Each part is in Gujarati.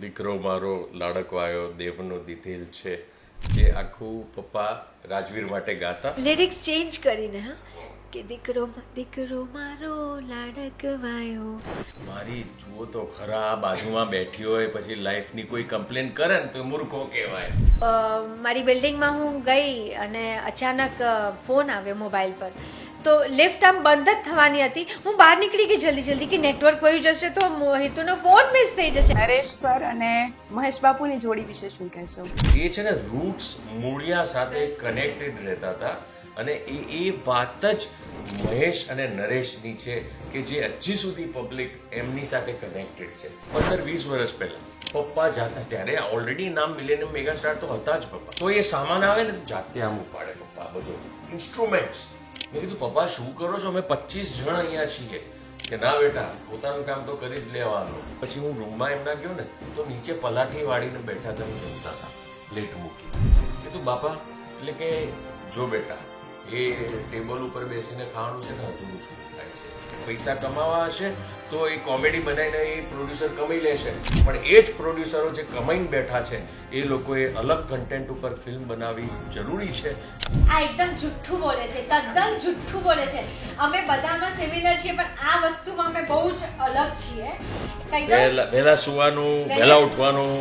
દીકરો મારો લાડકવાયો દેવનો દીધેલ છે, જે આખું પપ્પા રાજવીર માટે ગાતા. લિરિક્સ ચેન્જ કરીને, હા, કે દીકરો દીકરો મારો લાડકવાયો. મારી જુઓ તો ખરા બાજુમાં બેઠી હોય પછી લાઈફની કોઈ કમ્પ્લેન કરે ને તો મૂર્ખો કહેવાય. મારી બિલ્ડિંગમાં હું ગઈ અને અચાનક ફોન આવ્યો મોબાઈલ પર, તો લિફ્ટ આમ બંધ જ થવાની હતી. હું બહાર નીકળી ગઈ જલ્દી કે નેટવર્ક વયું જશે તો હિતુનો ફોન મિસ થઈ જશે. નરેશ સર અને મહેશ બાપુની જોડી વિશે શું કહેશો? એ છે ને રૂટ્સ મૂળિયા સાથે કનેક્ટેડ રહેતા હતા, અને એ વાત જ મહેશ અને નરેશની છે કે જે હજી સુધી પબ્લિક એમની સાથે કનેક્ટેડ છે. 15-20 વર્ષ પહેલા પપ્પા જાતા ત્યારે ઓલરેડી નામ મિલેનિયમ મેગાસ્ટાર તો હતા જ પપ્પા. તો એ સામાન આવે ને જાતે આમ ઉપાડે પપ્પા, બધું ઇન્સ્ટ્રુમેન્ટ્સ. મેં કીધું પપ્પા શું કરો છો? અમે 25 જણ અહીંયા છીએ. કે ના બેટા, પોતાનું કામ તો કરી જ લેવાનું. પછી હું રૂમમાં એમના ગયો ને તો નીચે પલાઠી વાળીને બેઠા તમે જમતા હતા, પ્લેટ મૂકી. કીધું બાપા, એટલે કે જો બેટા, એ ટેબલ ઉપર બેસીને ખાવાનું છે ને અધૂરું ફીલ થાય છે. પૈસા કમાવા હશે તો એ કોમેડી બનાવીને એ પ્રોડ્યુસર કમાઈ લેશે, પણ એ જ પ્રોડ્યુસરો જે કમાઈને બેઠા છે એ લોકોએ અલગ કન્ટેન્ટ ઉપર ફિલ્મ બનાવવી જરૂરી છે. આ એકદમ જુઠ્ઠું બોલે છે, તદ્દન જુઠ્ઠું બોલે છે. અમે બધામાં સિમિલર છીએ, પણ આ વસ્તુમાં અમે બહુ જ અલગ છીએ. વહેલા સુવાનું, વહેલા ઉઠવાનું,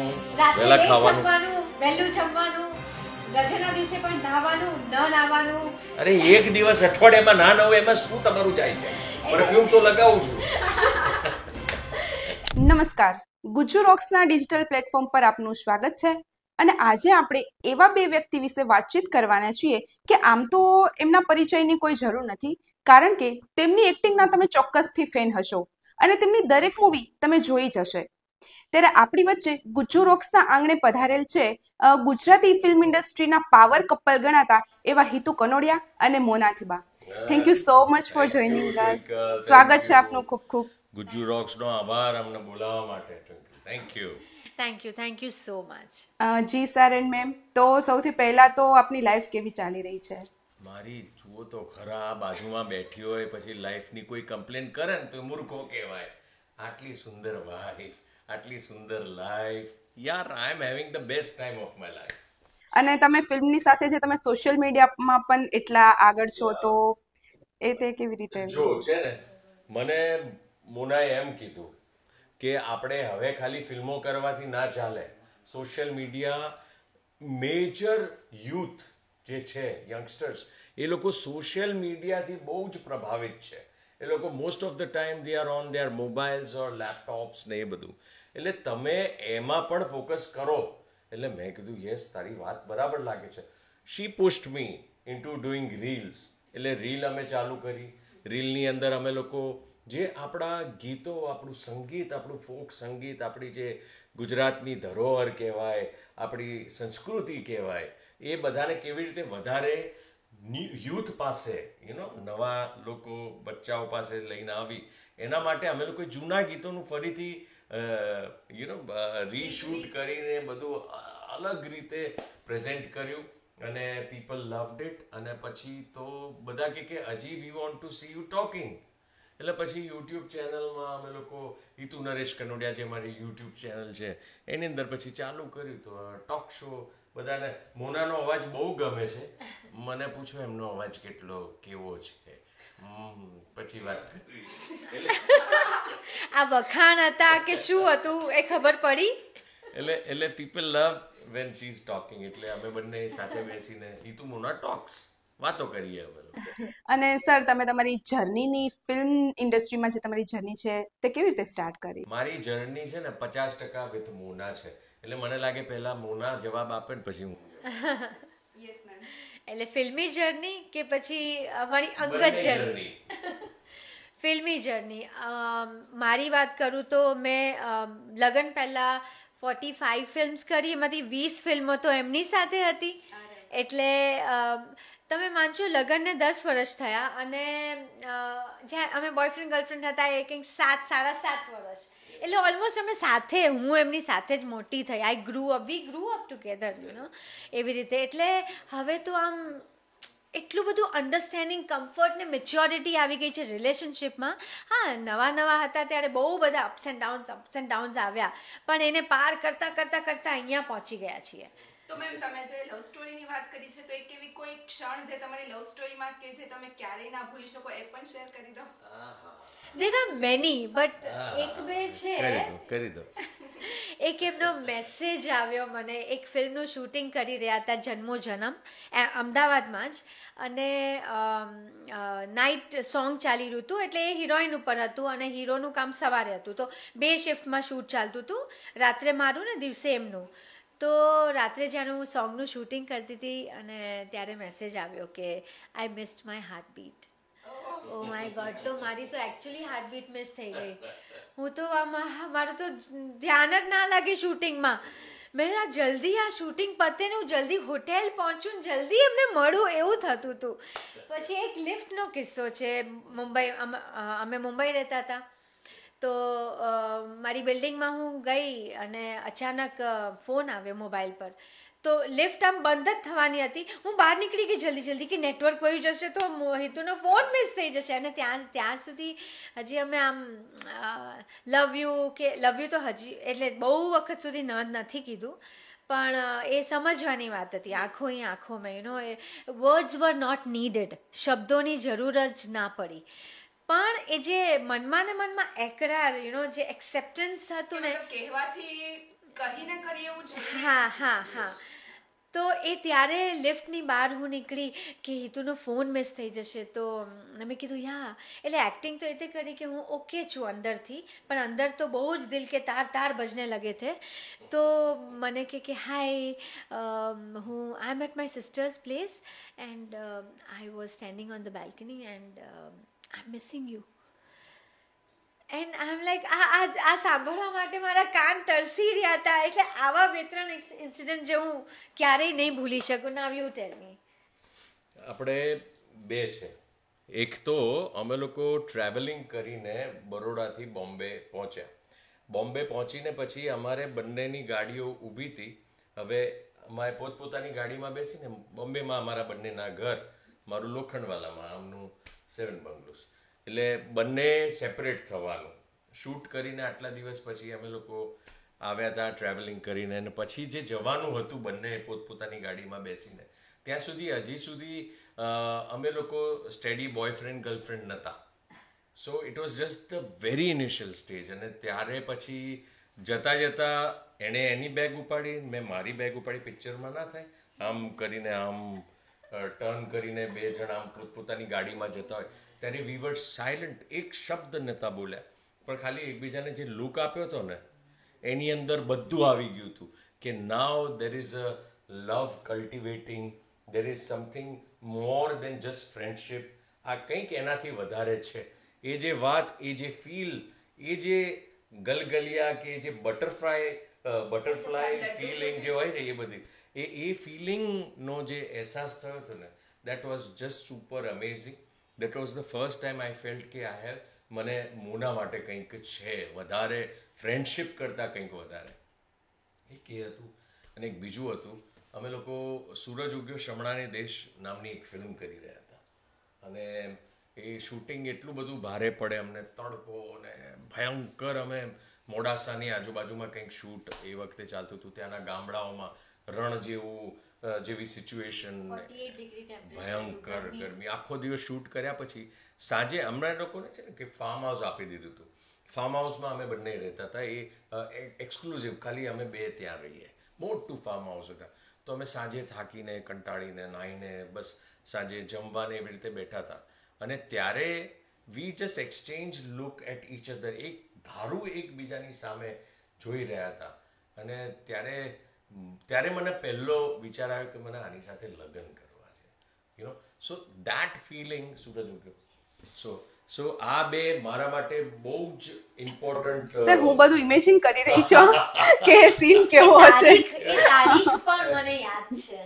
વહેલા ખાવાનું, વહેલું જમવાનું, રજાના દિવસે પણ નાવાનું, ન નાવાનું. અરે એક દિવસ અઠવાડિયામાં ના નવું એમાં શું તમારું જાય છે? પરફ્યુમ તો લગાવું છું. નમસ્કાર, ગુજ્જુ રોક્સના ડિજિટલ પ્લેટફોર્મ પર આપનું સ્વાગત છે. અને આજે આપણે એવા બે વ્યક્તિ વિશે વાતચીત કરવાના છીએ કે આમ તો એમના પરિચયની કોઈ જરૂર નથી, કારણ કે તેમની એક્ટિંગના તમે ચોક્કસથી ફેન હશો અને તેમની દરેક મૂવી તમે જોઈ જ હશે. ત્યારે આપણી વચ્ચે ગુજ્જુ રોક્સના આંગણે પધારેલ છે ગુજરાતી ફિલ્મ ઇન્ડસ્ટ્રીના પાવર કપલ ગણાતા એવા હિતુ કનોડિયા અને મોનાથી બા. Thank you so much for joining અસ. સ્વાગત છે આપનું ખૂબ ખૂબ. ગુજ્જુ રોક્સનો આભાર અમને બોલાવવા માટે. Thank you. Thank you so much. જી સર એન્ડ મેમ, તો સૌથી પહેલા તો આપની લાઈફ કેવી ચાલી રહી છે? મારી જુઓ તો ખરા બાજુમાં બેઠી હોય પછી લાઈફની કોઈ કમ્પ્લેન કરે ને તો મૂર્ખો કહેવાય. આટલી સુંદર વાઈફ, આટલી સુંદર લાઈફ, યાર I am having the best time of my life. અને તમે ફિલ્મની સાથે જે તમે સોશિયલ મીડિયામાં પણ એટલા આગળ છો, તો એ તે કેવી રીતે? જો છે ને, મને મોનાએ એમ કીધું કે આપણે હવે ખાલી ફિલ્મો કરવાથી ના ચાલે. સોશિયલ મીડિયા, મેજર યુથ જે છે, યંગસ્ટર્સ, એ લોકો સોશિયલ મીડિયાથી બહુ જ પ્રભાવિત છે. એ લોકો most of the time they are on there mobiles or laptops ને એ બધું. એટલે તમે એમાં પણ ફોકસ કરો. એટલે મેં કીધું યસ, તારી વાત બરાબર લાગે છે. શી પુશ્ડ મી ઇન્ટુ ડુઈંગ રીલ્સ. એટલે રીલ અમે ચાલુ કરી. રીલની અંદર અમે લોકો જે આપણા ગીતો, આપણું સંગીત, આપણું ફોક સંગીત, આપણી જે ગુજરાતની ધરોહર કહેવાય, આપણી સંસ્કૃતિ કહેવાય, એ બધાને કેવી રીતે વધારે યુથ પાસે, નવા લોકો, બચ્ચાઓ પાસે લઈને આવી, એના માટે અમે લોકોએ જૂના ગીતોનું ફરીથી રીશૂટ કરીને બધું અલગ રીતે પ્રેઝન્ટ કર્યું અને પીપલ લવડ ઇટ. અને પછી તો બધા કે હજી we want to C you talking. એટલે પછી યુટ્યુબ ચેનલમાં અમે લોકો, હિતુ નરેશ કનોડિયા જે મારી યુટ્યુબ ચેનલ છે એની અંદર પછી ચાલુ કર્યું. તો ટોક શો, બધાને મોનાનો અવાજ બહુ ગમે છે. મને પૂછો એમનો અવાજ કેવો છે, પછી વાત કરીશ. આ વખાણ હતા કે શું હતું એ ખબર પડી. એટલે people love when she is talking. એટલે અમે બંને સાથે બેસીને હિતુ મોના ટોક્સ વાતો કરીએ અમે લોકો. અને સર, તમે તમારી જર્નીની ફિલ્મ ઇન્ડસ્ટ્રીમાં જે તમારી જર્ની છે તે કેવી રીતે સ્ટાર્ટ કરી? મારી જર્ની છે ને 50% વિથ મોના છે. એટલે મને લાગે પહેલા મોના જવાબ આપે ને પછી હું. Yes ma'am. એટલે ફિલ્મી જર્ની કે પછી અમારી અંગત જર્ની? ફિલ્મી જર્ની. મારી વાત કરું તો મેં લગ્ન પહેલાં 45 ફિલ્મ્સ કરી, એમાંથી 20 ફિલ્મો તો એમની સાથે હતી. એટલે તમે માનશો, લગ્નને 10 વર્ષ થયા અને જ્યાં અમે બોયફ્રેન્ડ ગર્લફ્રેન્ડ હતા એ કંઈક 7-7.5 વર્ષ. એટલે ઓલમોસ્ટ અમે સાથે, હું એમની સાથે જ મોટી થઈ. વી ગ્રુ અપ ટુગેધર, એવી રીતે. એટલે હવે તો આમ એટલું બધું અન્ડરસ્ટેન્ડિંગ કમ્ફર્ટ ને મેચ્યોરિટી આવી ગઈ છે રિલેશનશિપમાં. હા, નવા હતા ત્યારે બહુ બધા અપ્સ એન્ડ ડાઉન્સ આવ્યા, પણ એને પાર કરતાં અહીંયા પહોંચી ગયા છીએ. તો મેમ તમે જે લવ સ્ટોરીની વાત કરી છે, તો એક એવી કોઈ ક્ષણ જે તમારી લવ સ્ટોરીમાં કે જે તમે ક્યારેય ના ભૂલી શકો, એ પણ શેર કરી દો. There are many, but એક બે છે. કરી દો. એક એમનો મેસેજ આવ્યો મને. એક ફિલ્મનું શૂટિંગ કરી રહ્યા હતા, જન્મો જન્મ, અમદાવાદમાં જ, અને નાઇટ સોંગ ચાલી રહ્યું હતું, એટલે એ હિરોઈન ઉપર હતું અને હીરોનું કામ સવારે હતું. તો 2 શિફ્ટમાં શૂટ ચાલતું હતું, રાત્રે મારું ને દિવસે એમનું. તો રાત્રે જ્યારે હું સોંગનું શૂટિંગ કરતી હતી અને ત્યારે મેસેજ આવ્યો કે I missed my heartbeat. Oh my god! તો મારી તો એકચ્યુઅલી હાર્ટબીટ મિસ થઈ ગઈ. હું તો મારું તો ધ્યાન જ ના લાગે શૂટિંગમાં. મેં જલ્દી આ શૂટિંગ પતે ને હું જલ્દી હોટેલ પહોંચું ને જલ્દી એમને મળું, એવું થતું હતું. પછી એક લિફ્ટનો કિસ્સો છે. મુંબઈ, અમે મુંબઈ રહેતા હતા, તો મારી બિલ્ડિંગમાં હું ગઈ અને અચાનક ફોન આવ્યો મોબાઈલ પર. તો લિફ્ટ આમ બંધ જ થવાની હતી. હું બહાર નીકળી ગઈ જલ્દી કે નેટવર્ક વયું જશે તો હિતુનો ફોન મિસ થઈ જશે. અને ત્યાં સુધી હજી અમે આમ લવ યુ તો હજી એટલે બહુ વખત સુધી નથી કીધું, પણ એ સમજવાની વાત હતી. આંખોમાં વર્ડ્સ વર નોટ નીડેડ, શબ્દોની જરૂર જ ના પડી. પણ એ જે મનમાં ને મનમાં એકરાર, જે એક્સેપ્ટન્સ હતું ને, કહેવાથી કહીને કરી એવું જોઈએ. હા. તો એ ત્યારે લિફ્ટની બહાર હું નીકળી કે હિતુનો ફોન મિસ થઈ જશે. તો મેં કીધું એટલે એક્ટિંગ તો એ કરી કે હું ઓકે છું અંદરથી, પણ અંદર તો બહુ જ દિલ કે તાર બજને લગે થે. તો મને કે hi, I am at my sister's place and I was standing on the balcony and I am missing you. And I am like આ સાંભળવા માટે મારા કાન તરસી રહ્યા હતા. એટલે આવા 2-3 ઇન્સિડન્ટ જે હું ક્યારેય નહીં ભૂલી શકું. નાવ યુ ટેલ મી. આપણે 2 છે. એક તો અમે લોકો ટ્રાવેલિંગ કરીને બરોડાથી બોમ્બે પહોંચ્યા. બોમ્બે પહોંચીને પછી અમારે બંનેની ગાડીઓ ઊભી હતી. હવે અમારે પોતપોતાની ગાડીમાં બેસીને બોમ્બેમાં અમારા બંનેના ઘર, મારું લોખંડવાલામાં, આમનું 7 બંગલોસ. એટલે બંને સેપરેટ થવાનું. શૂટ કરીને આટલા દિવસ પછી અમે લોકો આવ્યા હતા ટ્રાવેલિંગ કરીને, અને પછી જે જવાનું હતું બંને પોતપોતાની ગાડીમાં બેસીને, ત્યાં હજી સુધી અમે લોકો સ્ટેડી બોયફ્રેન્ડ ગર્લફ્રેન્ડ નહોતા. So it was just the very initial stage. અને ત્યારે પછી જતા એણે એની બેગ ઉપાડી, મેં મારી બેગ ઉપાડી. પિક્ચરમાં ના થાય, આમ કરીને આમ ટર્ન કરીને 2 જણ આમ પોતપોતાની ગાડીમાં જતા હોય ત્યારે વી વર સાયલન્ટ. એક શબ્દ નહોતા બોલ્યા, પણ ખાલી એકબીજાને જે લુક આપ્યો હતો ને, એની અંદર બધું આવી ગયું હતું કે now there is a love cultivating, there is something more than just friendship. આ કંઈક એનાથી વધારે છે. એ જે વાત, એ જે ફીલ, એ જે ગલગલિયા કે જે બટરફ્લાય ફિલિંગ જે હોય ને, એ બધી એ ફિલિંગનો જે અહેસાસ થયો હતો ને, that was just super amazing. That was the first time I felt કે આઈ હેવ, મને મોના માટે કંઈક છે વધારે, ફ્રેન્ડશિપ કરતાં કંઈક વધારે. એક એ હતું. અને એક બીજું હતું, અમે લોકો સૂરજ ઉગ્યો શમણાને દેશ નામની એક ફિલ્મ કરી રહ્યા હતા. અને એ શૂટિંગ એટલું બધું ભારે પડે અમને, તડકો અને ભયંકર. અમે મોડાસાની આજુબાજુમાં કંઈક શૂટ એ વખતે ચાલતું હતું, ત્યાંના ગામડાઓમાં રણ જેવી સિચ્યુએશન, ભયંકર ગરમી. આખો દિવસ શૂટ કર્યા પછી સાંજે હમણાં લોકોને છે ને કે ફાર્મ હાઉસ આપી દીધું હતું. ફાર્મ હાઉસમાં અમે બંને રહેતા હતા. એ એક્સક્લુઝિવ, ખાલી અમે 2 ત્યાં રહીએ. મોટું ફાર્મ હાઉસ હતા. તો અમે સાંજે થાકીને, કંટાળીને, નાહીને બસ સાંજે જમવાને એવી રીતે બેઠા હતા. અને ત્યારે we just exchange look at each other. એક ધારું એકબીજાની સામે જોઈ રહ્યા હતા. અને ત્યારે મને પહેલો વિચાર આવ્યો કે મને આની સાથે લગ્ન કરવા છે. સો દેટ ફિલિંગ સૂરજ ઉગ્યો. સો આ 2 મારા માટે બહુ જ ઇમ્પોર્ટન્ટ. સર, હું બધું ઇમેજિન કરી રહી છું કે સીન કેવો હશે. એ તારીખ પણ મને યાદ છે.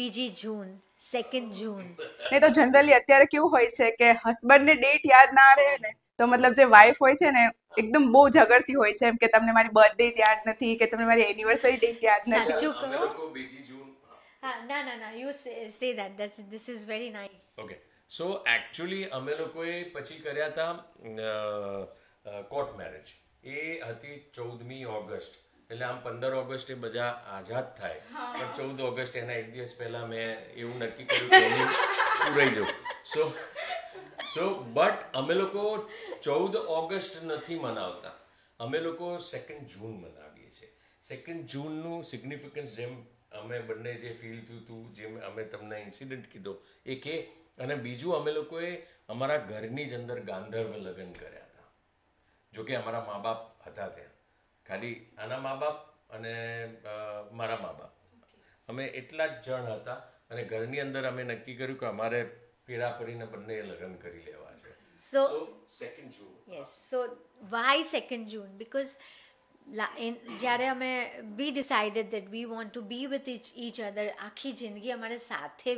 2 જૂન, 2 જૂન. નહીં તો જનરલી અત્યારે કેવું હોય છે કે હસબન્ડને ડેટ યાદ ના રહે ને, તો મતલબ જે વાઈફ હોય છે ને, એકદમ બહુ ઝઘડતી હોય છે, એમ કે તમને મારી બર્થડે યાદ નથી, કે તમને મારી એનિવર્સરી ડેટ યાદ નથી. સાચું કહો. 2 જૂન હા ના you say that this is very nice. Okay so actually અમે લોકોએ પછી કર્યા હતા કોર્ટ મેરેજ. એ હતી 14મી ઓગસ્ટ, એટલે આમ 15 ઓગસ્ટે બધા આઝાદ થાય, પણ 14 ઓગસ્ટ એના એક દિવસ પહેલા મેં એવું નક્કી કર્યું કે હું પૂરાઈ જાઉં. સો બટ અમે લોકો 14 ઓગસ્ટ નથી મનાવતા, અમે લોકો 2 જૂન મનાવીએ છીએ. 2 જૂનનું સિગ્નિફિકન્સ જેમ અમે બંને જે ફીલ થયું હતું, જેમ અમે તમને ઇન્સિડન્ટ કીધો એ કે, અને બીજું અમે લોકોએ અમારા ઘરની જ અંદર ગાંધર્વ લગ્ન કર્યા હતા. જોકે અમારા મા બાપ હતા ત્યાં, ખાલી આના મા બાપ અને મારા મા બાપ, અમે એટલા જ જણ હતા, અને ઘરની અંદર અમે નક્કી કર્યું કે અમારે પીડા પડીને બંને લગ્ન કરી લેવા છે. So 2 June. yes, so why 2nd June? Because જ્યારે અમે we decided that we want to be with each other, આખી જિંદગી અમારે સાથે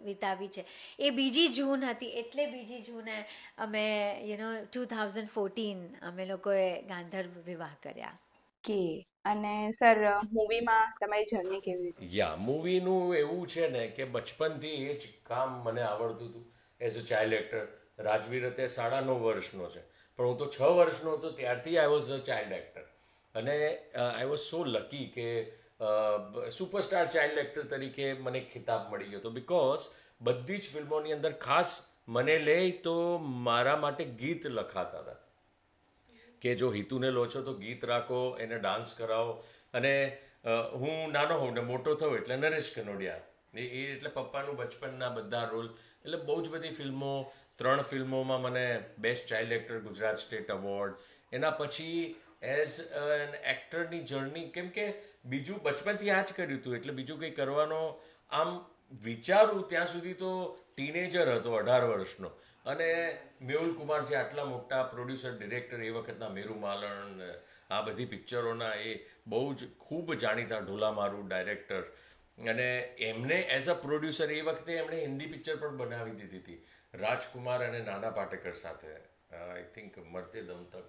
વિતાવી છે, એ 2 જૂન હતી. એટલે 2 જૂને અમે 2014 અમે લોકોએ ગાંધર્વ વિવાહ કર્યા. કે અને સર મૂવીમાં તમારી જર્ની કેવી હતી? યા મૂવીનું એવું છે ને કે બચપનથી એ જ કામ મને આવડતું હતું as a child actor. Rajveer અત્યારે 9.5 વર્ષનો છે, પણ હું તો 6 વર્ષનો હતો ત્યારથી I was a child actor. અને આઈ વોઝ સો લકી કે સુપરસ્ટાર ચાઇલ્ડ એક્ટર તરીકે મને ખિતાબ મળી ગયો હતો, બિકોઝ બધી જ ફિલ્મોની અંદર ખાસ મને લે તો મારા માટે ગીત લખાતા હતા કે જો હિતુને લો છો તો ગીત રાખો, એને ડાન્સ કરાવો. અને હું નાનો હોઉં ને મોટો થયો એટલે નરેશ કનોડિયા, એ એટલે પપ્પાનું બચપનના બધા રોલ, એટલે બહુ જ બધી ફિલ્મો, 3 ફિલ્મોમાં મને best child actor Gujarat state award. એના પછી એઝ એન એક્ટરની જર્ની, કેમ કે બીજું બચપનથી આ જ કર્યું હતું, એટલે બીજું કંઈ કરવાનો આમ વિચારું ત્યાં સુધી તો ટીનેજર હતો, 18 વર્ષનો. અને મેહુલ કુમાર છે આટલા મોટા પ્રોડ્યુસર ડિરેક્ટર એ વખતના, મેરુ માલણ, આ બધી પિક્ચરોના એ બહુ જ ખૂબ જાણીતા ઢોલામારું ડાયરેક્ટર, અને એમને એઝ અ પ્રોડ્યુસર એ વખતે એમણે હિન્દી પિક્ચર પણ બનાવી દીધી હતી રાજકુમાર અને નાના પાટેકર સાથે. આઈ થિંક મરતે દમ તક,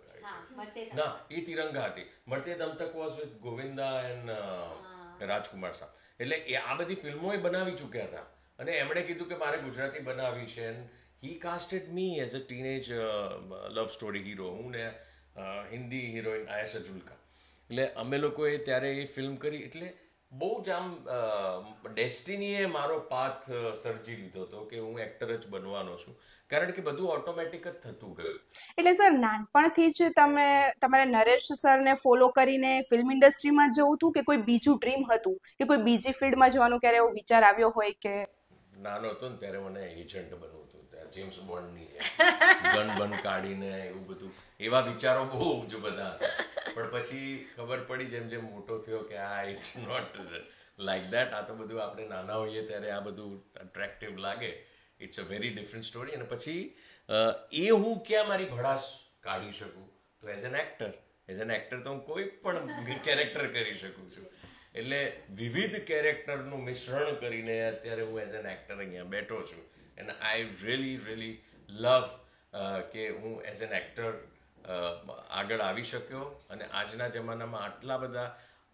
ના એ તિરંગા હતી. મરતે દમ તક વોઝ વિથ ગોવિંદા એન્ડ રાજકુમાર સાહેબ. એટલે એ આ બધી ફિલ્મો એ બનાવી ચૂક્યા હતા, અને એમણે કીધું કે મારે ગુજરાતી બનાવી છે. He casted me as a teenage love story hero, હું ને હિન્દી હિરોઈન આયેશા જુલ્કા. એટલે અમે લોકોએ ત્યારે એ ફિલ્મ કરી. એટલે બહુ જ આમ ડેસ્ટિનીએ મારો પાથ સર્જી લીધો હતો કે હું એક્ટર જ બનવાનો છું, કારણ કે બધું ઓટોમેટિક જ થતું ગયું. એટલે સર નાનપણથી જ તમારે નરેશ સરને ફોલો કરીને ફિલ્મ ઇન્ડસ્ટ્રીમાં જવું હતું કે કોઈ બીજું ડ્રીમ હતું, કે કોઈ બીજી ફિલ્ડમાં જવાનું ક્યારે એવો વિચાર આવ્યો હોય? કે નાનો હતો ને ત્યારે મને એજન્ટ બનવું હતું, જેમ્સ બોન્ડની ગન કાઢીને એવું બધું, એવા વિચારો બહુ જ બધા હતા. પણ પછી ખબર પડી જેમ જેમ મોટો થયો કે આ ઇટ્સ નોટ લાઈક દેટ. આ તો બધું આપણે નાના હોઈએ ત્યારે આ બધું અટ્રેક્ટિવ લાગે, it's a very different story. અને પછી એ હું ક્યાં મારી ભડાસ કાઢી શકું, તો એઝ એન એક્ટર તો હું કોઈ પણ કેરેક્ટર કરી શકું છું. એટલે વિવિધ કેરેક્ટરનું મિશ્રણ કરીને અત્યારે હું એઝ એન એક્ટર અહીંયા બેઠો છું. એન્ડ આઈ રિયલી લવ કે હું એઝ એન એક્ટર આગળ આવી શક્યો, અને આજના જમાનામાં આટલા બધા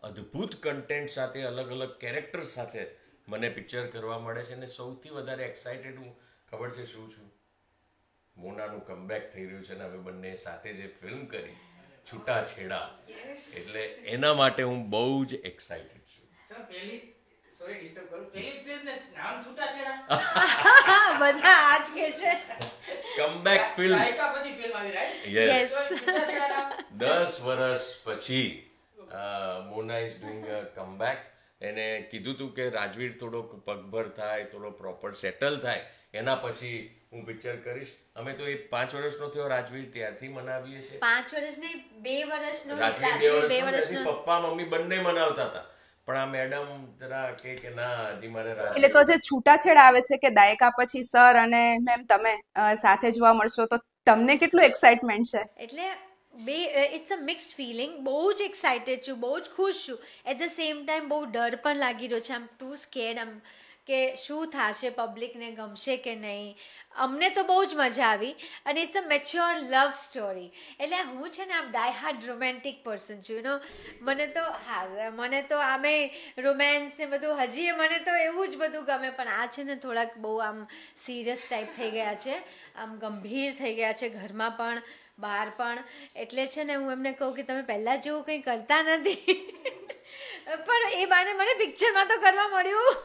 અદ્ભુત કન્ટેન્ટ સાથે, અલગ અલગ કેરેક્ટર સાથે મને પિક્ચર કરવા મળે છે. અને સૌથી વધારે એક્સાઇટેડ હું ખબર છે શું છું? મોનાનું કમબેક થઈ રહ્યું છે ને અમે બંને સાથે જે ફિલ્મ કરી છૂટાછેડા, એટલે એના માટે હું બહુ જ એક્સાઇટેડ છું. બધા આજ કે છે કમબેક ફિલ્મ, યસ, યસ. 10 વર્ષ પછી મોના ઇઝ ડુઈંગ અ કમબેક. એને કીધું હતું કે રાજવીર થોડોક પગભર થાય, થોડો પ્રોપર સેટલ થાય, એના પછી હું પિક્ચર કરીશ. અમે તો એ 5 વર્ષનો થયો રાજવીર ત્યારથી મનાવીએ છીએ. 5 વર્ષ નહીં, 2 વર્ષનો. રાજવીર 2 વર્ષનો, પપ્પા મમ્મી બંને મનાવતા હતા, પણ આ મેડમ જરા કે ના હજી મારે એટલે તો જે છૂટાછેડા આવે છે કે દાયકા પછી સર અને મેમ તમે સાથે જોવા મળશો, તો તમને કેટલું એક્સાઇટમેન્ટ છે? એટલે ઇટ્સ અ મિક્સ્ડ ફિલિંગ. બહુ જ એક્સાઇટેડ છું, બહુ જ ખુશ છું. એટ ધ સેમ ટાઈમ બહુ ડર પણ લાગી રહ્યો છે. આમ ટુ સ્કેર્ડ. આમ કે શું થશે, પબ્લિકને ગમશે કે નહીં. અમને તો બહુ જ મજા આવી અને it's a mature love story. એટલે હું છે ને આમ ડાય હાર્ડ રોમેન્ટિક પર્સન છું યુ નો. મને તો આમે રોમેન્સ ને બધું હજી મને તો એવું જ બધું ગમે, પણ આ છે ને થોડાક બહુ આમ સિરિયસ ટાઈપ થઈ ગયા છે, આમ ગંભીર થઈ ગયા છે ઘરમાં પણ બહાર પણ. એટલે છે ને હું એમને કહું કે તમે પહેલાં જેવું કંઈ કરતા નથી પણ એ બાને મને પિક્ચરમાં તો કરવા મળ્યું.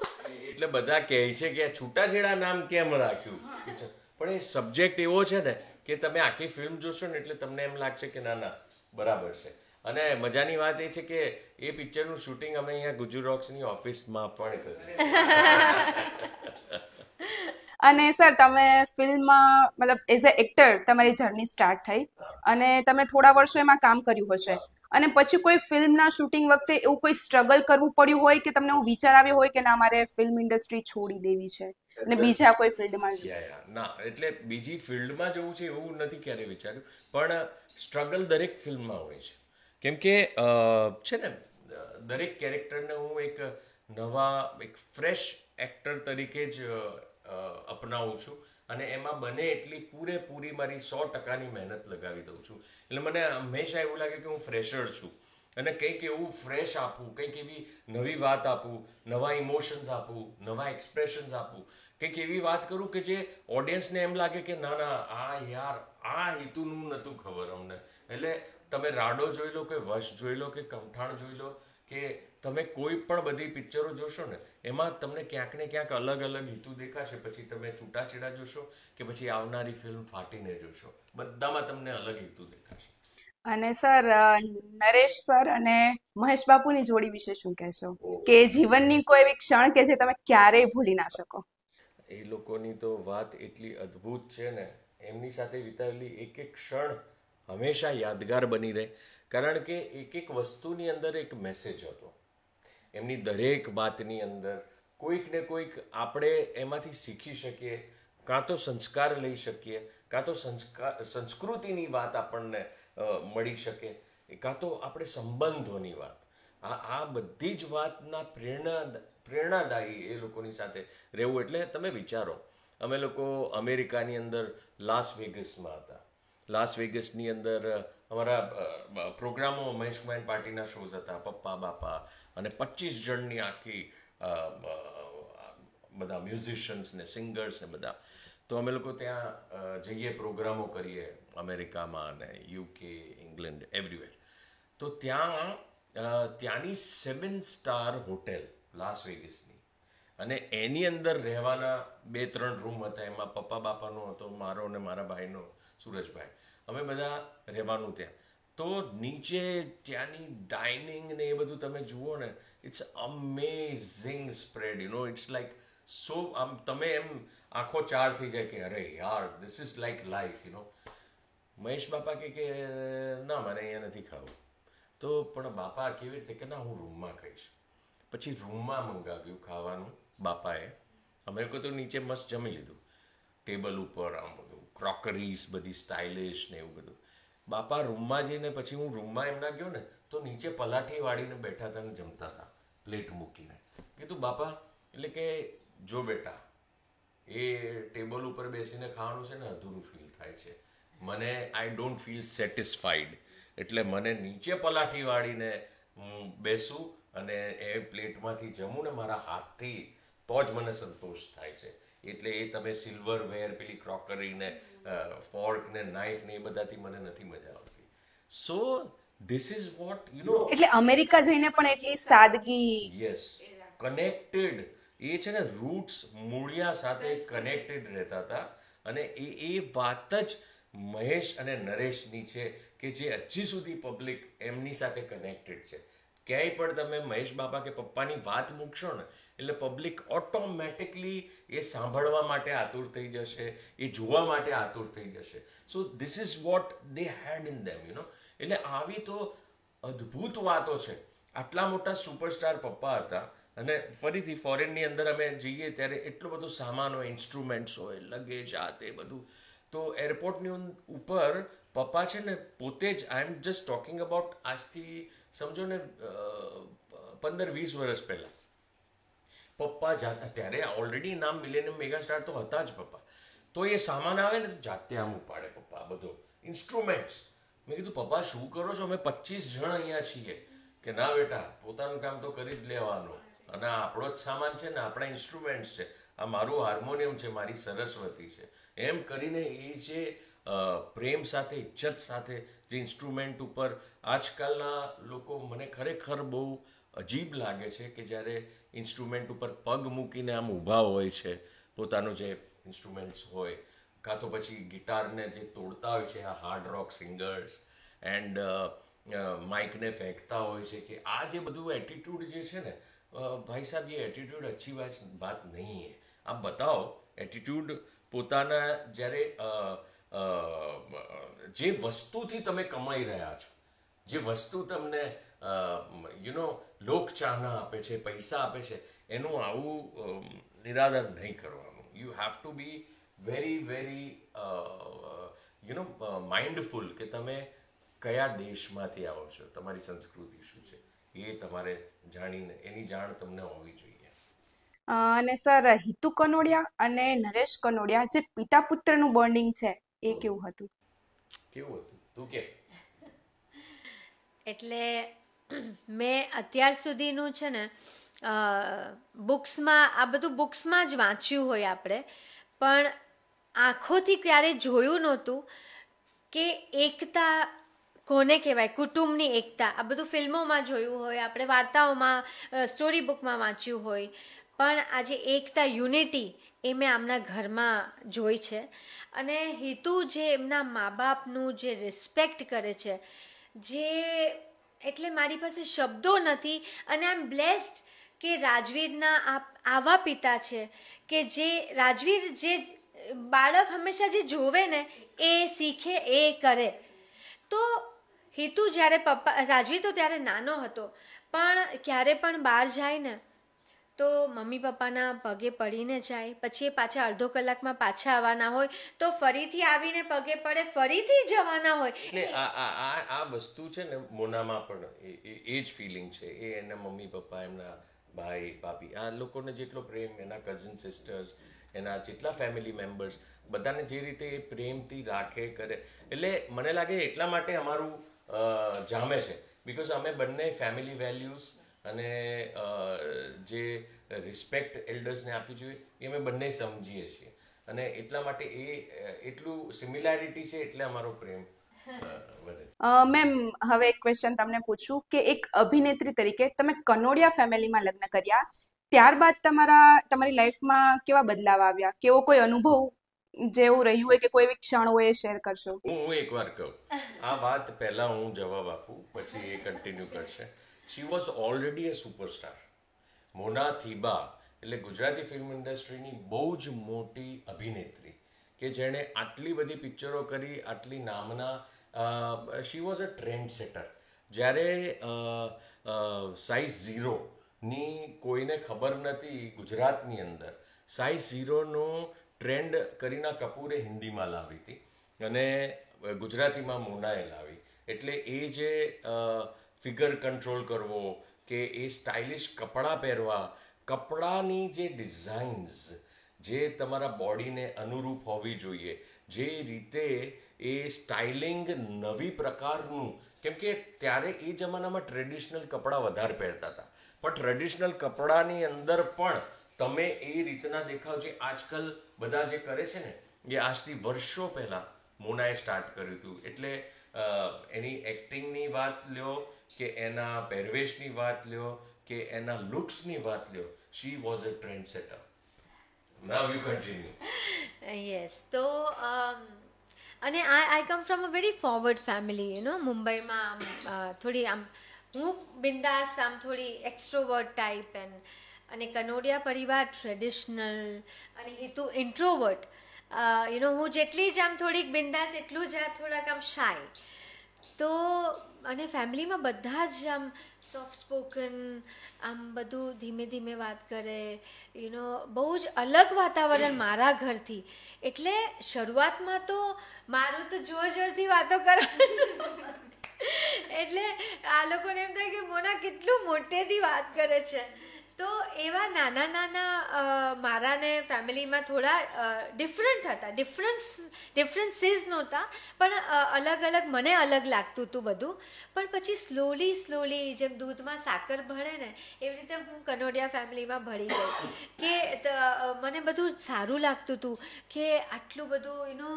એટલે બધા કહે છે કે છૂટાછેડા નામ કેમ રાખ્યું, પણ એ સબ્જેક્ટ એવો છે ને કે તમે આખી ફિલ્મ જોશો ને એટલે તમને એમ લાગશે કે ના ના બરાબર છે. અને મજાની વાત એ છે કે એ પિક્ચરનું શૂટિંગ અમે અહીંયા ગુજુ રોક્સની ઓફિસમાં પણ કર્યું. અને સર તમે ફિલ્મમાં મતલબ એઝ અ એક્ટર તમારી જર્ની સ્ટાર્ટ થઈ અને તમે થોડા વર્ષો એમાં કામ કર્યું હશે, અને પછી કોઈ ફિલ્મના શૂટિંગ વખતે એવું કોઈ સ્ટ્રગલ કરવું પડ્યું હોય કે તમને એવું વિચાર આવ્યો હોય કે ના મારે ફિલ્મ ઇન્ડસ્ટ્રી છોડી દેવી છે અને બીજા કોઈ ફિલ્ડમાં? ના, એટલે બીજી ફિલ્ડમાં જવું છે એવું નથી ક્યારે વિચાર્યું, પણ સ્ટ્રગલ દરેક ફિલ્મમાં હોય છે. કેમ કે છે ને દરેક કેરેક્ટરને હું એક ફ્રેશ એક્ટર તરીકે જ અપનાવું છું અને એમાં બને એટલી પૂરેપૂરી મારી 100%ની મહેનત લગાવી દઉં છું. એટલે મને હંમેશા એવું લાગે કે હું ફ્રેશર છું અને કંઈક એવું ફ્રેશ આપું, કંઈક એવી નવી વાત આપું, નવા ઇમોશન્સ આપું, નવા એક્સપ્રેશન્સ આપું, કંઈક એવી વાત કરું કે જે ઓડિયન્સને એમ લાગે કે ના ના આ હેતુનું નહોતું ખબર અમને. એટલે તમે રાડો જોઈ લો કે વશ જોઈ લો કે કમઠાણ જોઈ લો કે તમે કોઈ પણ બધી પિક્ચરો જોશો ને એમાં તમને ક્યાંક ને ક્યાંક અલગ અલગ હેતુ દેખાશે. પછી તમે છૂટાછેડા જોશો કે પછી આવનારી ફિલ્મ ફાટીને જોશો, બધામાં તમને અલગ હેતુ દેખાશે. અને સર નરેશ સર અને મહેશ બાપુની જોડી વિશે શું કહેશો કે જીવનની કોઈ એવી ક્ષણ કે જે તમે ક્યારેય ભૂલી ના શકો? એ લોકોની તો વાત એટલી અદ્ભુત છે ને, એમની સાથે વિતાવેલી એક એક ક્ષણ હંમેશા યાદગાર બની રહે, કારણ કે એક એક વસ્તુની અંદર એક મેસેજ હતો. એમની દરેક વાતની અંદર કોઈક ને કોઈક આપણે એમાંથી શીખી શકીએ, કાં તો સંસ્કાર લઈ શકીએ, કાં તો સંસ્કૃતિની વાત આપણને મળી શકે, કાં તો આપણે સંબંધોની વાત. આ બધી જ વાતના પ્રેરણાદાયી એ લોકોની સાથે રહેવું. એટલે તમે વિચારો, અમે લોકો અમેરિકાની અંદર લાસ વેગસમાં હતા. લાસ વેગસની અંદર અમારા પ્રોગ્રામો મહેશ કુમાર પાર્ટીના શોઝ હતા, પપ્પા બાપા, અને 25 જણની આખી બધા મ્યુઝિશિયન્સ ને સિંગર્સ ને બધા. તો અમે લોકો ત્યાં જઈએ, પ્રોગ્રામો કરીએ અમેરિકામાં અને યુકે, ઇંગ્લેન્ડ, એવરીવેર. તો ત્યાંની 7 સ્ટાર હોટેલ લાસ વેગસની, અને એની અંદર રહેવાના 2-3 રૂમ હતા. એમાં પપ્પા બાપાનો હતો, મારો અને મારા ભાઈનો સુરજભાઈ, અમે બધા રહેવાનું ત્યાં. તો નીચે ત્યાંની ડાઇનિંગ ને એ બધું તમે જુઓ ને, it's amazing spread, it's like so, આમ તમે એમ આંખો ચાર થઈ જાય કે અરે યાર this is like life. Mahesh બાપા કે ના મને અહીંયા નથી ખાવું. તો પણ બાપા કેવી રીતે કે ના હું રૂમમાં ખાઈશ. પછી રૂમમાં મંગાવ્યું ખાવાનું બાપાએ. અમે લોકો તો નીચે મસ્ત જમી લીધું, ટેબલ ઉપર આમ બધું ક્રોકરીઝ બધી સ્ટાઇલિશ ને એવું બધું. બાપા રૂમમાં જઈને પછી હું રૂમમાં એમના ગયો ને તો નીચે પલાઠી વાળીને બેઠા હતા ને જમતા હતા પ્લેટ મૂકીને. કીધું બાપા, એટલે કે જો બેટા, એ ટેબલ ઉપર બેસીને ખાવાનું છે ને અધૂરું ફીલ થાય છે. મને આઈ ડોન્ટ ફીલ સેટિસ્ફાઈડ. એટલે મને નીચે પલાઠી વાળીને બેસું અને એ પ્લેટમાંથી જમું ને મારા હાથથી, તો જ મને સંતોષ થાય છે. એટલે એ તમે સિલ્વર વેર, પેલી ક્રોકરી ને ફોર્ક ને નાઇફ ને એ બધાથી મને નથી મજા આવતી. સો ધીસ ઇઝ વોટ એટલે અમેરિકા જઈને પણ એટલી સાદગી. Yes, connected. એ છે ને રૂટ્સ, મૂળિયા સાથે કનેક્ટેડ રહેતા હતા. અને એ વાત જ મહેશ અને નરેશની છે કે જે હજી સુધી પબ્લિક એમની સાથે કનેક્ટેડ છે. ક્યાંય પણ તમે મહેશ બાપા કે પપ્પાની વાત મૂકશો ને એટલે પબ્લિક ઓટોમેટિકલી એ સાંભળવા માટે આતુર થઈ જશે, એ જોવા માટે આતુર થઈ જશે. So this is what they had in them. એટલે આવી તો અદ્ભુત વાતો છે. આટલા મોટા સુપરસ્ટાર પપ્પા હતા, અને ફરીથી ફોરેનની અંદર અમે જઈએ ત્યારે એટલો બધો સામાન હોય, ઇન્સ્ટ્રુમેન્ટ્સ હોય, લગેજ, આ તે બધું. તો એરપોર્ટની ઉપર પપ્પા છે ને પોતે જ, આઈ એમ જસ્ટ ટોકિંગ અબાઉટ આજથી સમજો ને 15-20 વર્ષ પહેલાં, પપ્પા ત્યારે ઓલરેડી નામ મિલેનિયમ મેગાસ્ટાર તો હતા જ પપ્પા, તો એ સામાન આવે ને જાતે આમ ઉપાડે પપ્પા, બધો ઇન્સ્ટ્રુમેન્ટ્સ. મેં કીધું પપ્પા શું કરો છો, અમે 25 જણ અહીંયા છીએ. કે ના બેટા, પોતાનું કામ તો કરી જ લેવાનું, અને આપણો જ સામાન છે ને, આપણા ઇન્સ્ટ્રુમેન્ટ્સ છે, આ મારું હાર્મોનિયમ છે, મારી સરસ્વતી છે, એમ કરીને એ જે પ્રેમ સાથે, ઇજ્જત સાથે જે ઇન્સ્ટ્રુમેન્ટ ઉપર આજકાલના લોકો, મને ખરેખર બહુ અજીબ લાગે છે કે જ્યારે ઇન્સ્ટ્રુમેન્ટ ઉપર પગ મૂકીને આમ ઊભા હોય છે, પોતાનું જે ઇન્સ્ટ્રુમેન્ટ્સ હોય, કાં તો પછી ગિટારને જે તોડતા હોય છે આ હાર્ડ રોક સિંગર્સ, એન્ડ માઇકને ફેંકતા હોય છે, કે આ જે બધું એટીટ્યૂડ જે છે ને, ભાઈ સાહેબ એ એટીટ્યૂડ અચ્છી બાત નહીં હે. આપ બતાવો એટીટ્યૂડ પોતાના, જ્યારે જે વસ્તુથી તમે કમાઈ રહ્યા છો, જે વસ્તુ તમને લોકચાહના આપે છે, પૈસા આપે છે, એનું આવું નિરાદર નહીં કરવાનું. You have two be very very mindful કે તમે કયા દેશમાંથી આવો છો, તમારી સંસ્કૃતિ શું છે, એ તમારે જાણીને એની જાણ તમને હોવી જોઈએ. અને સર, હિતુ કનોડિયા અને નરેશ કનોડિયા જે પિતા પુત્રનું બોન્ડિંગ છે એ કેવું હતું? કેવું હતું તું કે? એટલે મેં અત્યાર સુધીનું છે ને બુક્સમાં, આ બધું બુક્સમાં જ વાંચ્યું હોય આપણે, પણ આંખોથી ક્યારે જોયું નહોતું કે એકતા કોને કહેવાય, કુટુંબની એકતા. આ બધું ફિલ્મોમાં જોયું હોય, આપણે વાર્તાઓમાં, સ્ટોરી બુકમાં વાંચ્યું હોય, પણ આજે એકતા, યુનિટી, એ મેં આમના ઘરમાં જોઈ છે. અને હિતુ જે એમના મા બાપનું જે રિસ્પેક્ટ કરે છે, જે, એટલે મારી પાસે શબ્દો નથી. અને આઈ એમ બ્લેસ્ડ કે રાજવીરના આવા પિતા છે કે જે રાજવીર, જે બાળક હંમેશા જે જોવે ને એ શીખે, એ કરે. તો હિતુ જ્યારે રાજવી તો ત્યારે નાનો હતો, પણ ક્યારે પણ બહાર જાય ને તો મમ્મી પપ્પાના પગે પડીને જાય, પછી એ પાછા અડધો કલાકમાં પાછા આવવાના હોય તો ફરીથી આવીને પગે પડે, ફરીથી જવાના હોય. એટલે આ વસ્તુ છે ને, મોનામાં પણ એ જ ફિલિંગ છે. એ એના મમ્મી પપ્પા, એમના ભાઈ ભાભી, આ લોકોને જેટલો પ્રેમ, એના કઝિન સિસ્ટર્સ, એના જેટલા ફેમિલી મેમ્બર્સ, બધાને જે રીતે એ પ્રેમથી રાખે, કરે, એટલે મને લાગે એટલા માટે અમારું જામે છે. બિકોઝ અમે બંને ફેમિલી વેલ્યુઝ અને જે રિસ્પેક્ટ એલ્ડર્સને આપવી જોઈએ એ અમે બંને સમજીએ છીએ, અને એટલા માટે એટલું સિમિલારિટી છે, એટલે અમારો પ્રેમ વધે. મેમ, હવે એક ક્વેશ્ચન તમને પૂછું કે એક અભિનેત્રી તરીકે તમે કનોડિયા ફેમિલીમાં લગ્ન કર્યા, ત્યારબાદ તમારી લાઈફમાં કેવા બદલાવ આવ્યા? કેવો કોઈ અનુભવ જેવું રહ્યું હોય કે કોઈ એવી ક્ષણ હોય એ શેર કરશો? હું એકવાર કહું, આ વાત પહેલા હું જવાબ આપું, પછી એ કન્ટિન્યુ કરશે. She was already a superstar. Mona Thiba એટલે ગુજરાતી ફિલ્મ ઇન્ડસ્ટ્રીની બહુ જ મોટી અભિનેત્રી, કે જેણે આટલી બધી પિક્ચરો કરી, આટલી નામના. She was a trend setter. જ્યારે સાઇઝ ઝીરોની કોઈને ખબર નથી ગુજરાતની અંદર, સાઇઝ ઝીરોનો ટ્રેન્ડ કરીના કપૂરે હિન્દીમાં લાવી હતી, અને ગુજરાતીમાં મોનાએ લાવી. એટલે એ જે ફિગર કંટ્રોલ કરવો, કે એ સ્ટાઇલિશ કપડાં પહેરવા, કપડાની જે ડિઝાઇન્સ, જે તમારા બોડીને અનુરૂપ હોવી જોઈએ, જે રીતે એ સ્ટાઇલિંગ નવી પ્રકારનું, કેમ કે ત્યારે એ જમાનામાં ટ્રેડિશનલ કપડાં વધારે પહેરતા હતા, પણ ટ્રેડિશનલ કપડાની અંદર પણ તમે એ રીતના દેખાવ જે આજકાલ બધા જે કરે છે ને, એ આજથી વર્ષો પહેલાં મોનાએ સ્ટાર્ટ કર્યું હતું. એટલે એની એક્ટિંગની વાત લ્યો, કે એના પહેરવેશની વાત લ્યો, કે એના લુક્સની વાત લ્યો, she was a trend setter. Now you continue. Yes. તો અને I come from a very forward family, મુંબઈમાં થોડી આમ હું બિંદાસ, આમ થોડી એક્સ્ટ્રોવર્ટ ટાઈપ, અને કનોડિયા પરિવાર ટ્રેડિશનલ, અને હિતુ ઇન્ટ્રોવર્ટ. હું જેટલી જ આમ થોડીક બિંદાસ, એટલું જ આ થોડાક આમ શાય. તો અને ફેમિલીમાં બધા જ આમ સોફ્ટ સ્પોકન, આમ બધું ધીમે ધીમે વાત કરે, બહુ જ અલગ વાતાવરણ મારા ઘરથી. એટલે શરૂઆતમાં તો મારું તો જોર જોરથી વાતો કરવાનું, એટલે આ લોકોને એમ થાય કે મોના કેટલું મોટેથી વાત કરે છે. તો એવા નાના નાના મારા ને ફેમિલીમાં થોડા ડિફરન્ટ હતા, ડિફરન્સીસ નહોતા, પણ અલગ અલગ મને અલગ લાગતું હતું બધું. પણ પછી સ્લોલી જેમ દૂધમાં સાકર ભળે ને એવી રીતે હું કનોડિયા ફેમિલીમાં ભળી ગઈ કે મને બધું સારું લાગતું હતું કે આટલું બધું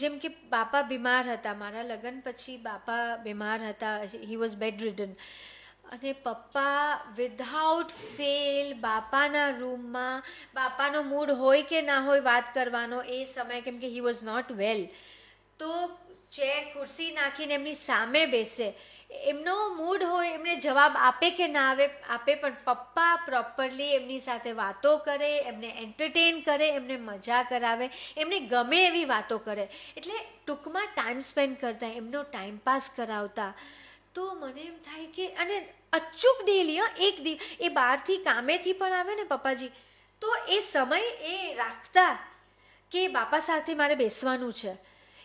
જેમ કે બાપા બીમાર હતા, મારા લગ્ન પછી બાપા બીમાર હતા, હી વોઝ બેડ રિડન, અને પપ્પા વિધાઉટ ફેલ બાપાના રૂમમાં, બાપાનો મૂડ હોય કે ના હોય વાત કરવાનો એ સમય, કેમ કે હી વોઝ નોટ વેલ, તો ચેર ખુરશી નાખીને એમની સામે બેસે, એમનો મૂડ હોય એમને જવાબ આપે કે ના આપે, પણ પપ્પા પ્રોપરલી એમની સાથે વાતો કરે, એમને એન્ટરટેન કરે, એમને મજા કરાવે, એમને ગમે એવી વાતો કરે, એટલે ટૂંકમાં ટાઈમ સ્પેન્ડ કરતા, એમનો ટાઈમ પાસ કરાવતા. તો મને એમ થાય કે, અને અચૂક ડેલી એ બહારથી કામેથી પણ આવે ને પપ્પાજી, તો એ સમય એ રાખતા કે બાપા સાથે મારે બેસવાનું છે.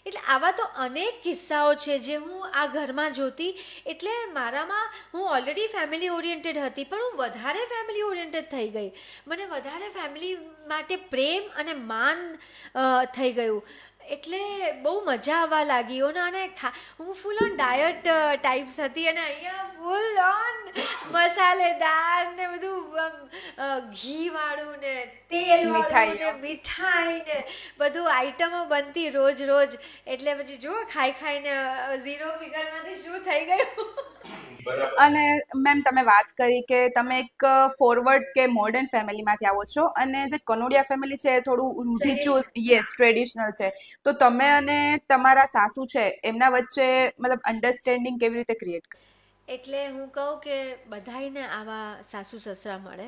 એટલે આવા તો અનેક કિસ્સાઓ છે જે હું આ ઘરમાં જોતી. એટલે મારામાં હું ઓલરેડી ફેમિલી ઓરિએન્ટેડ હતી, પણ હું વધારે ફેમિલી ઓરિએન્ટેડ થઈ ગઈ. મને વધારે ફેમિલી માટે પ્રેમ અને માન થઈ ગયું. એટલે બહુ મજા આવવા લાગી. અને હું ફૂલ ઓન ડાયટ ટાઈપ્સ હતી, અને અહીંયા ફૂલ ઓન મસાલેદાર ને બધું ઘીવાળું ને તેલવાળું ને મીઠાઈ ને બધું આઈટમો બનતી રોજ. એટલે પછી જો ખાઈને 0 ફિગરમાંથી શું થઈ ગયું. અને મેમ તમે વાત કરી કે તમે એક ફોરવર્ડ કે મોડર્ન ફેમિલીમાંથી આવો છો, અને જે કનોડિયા ફેમિલી છે એ થોડું રૂઢિચુસ્ત, યસ, ટ્રેડિશનલ છે. તો તમે અને તમારા સાસુ છે એમના વચ્ચે મતલબ અન્ડરસ્ટેન્ડિંગ કેવી રીતે ક્રિએટ કરી? એટલે હું કહું કે બધાયને આવા સાસુ સસરા મળે,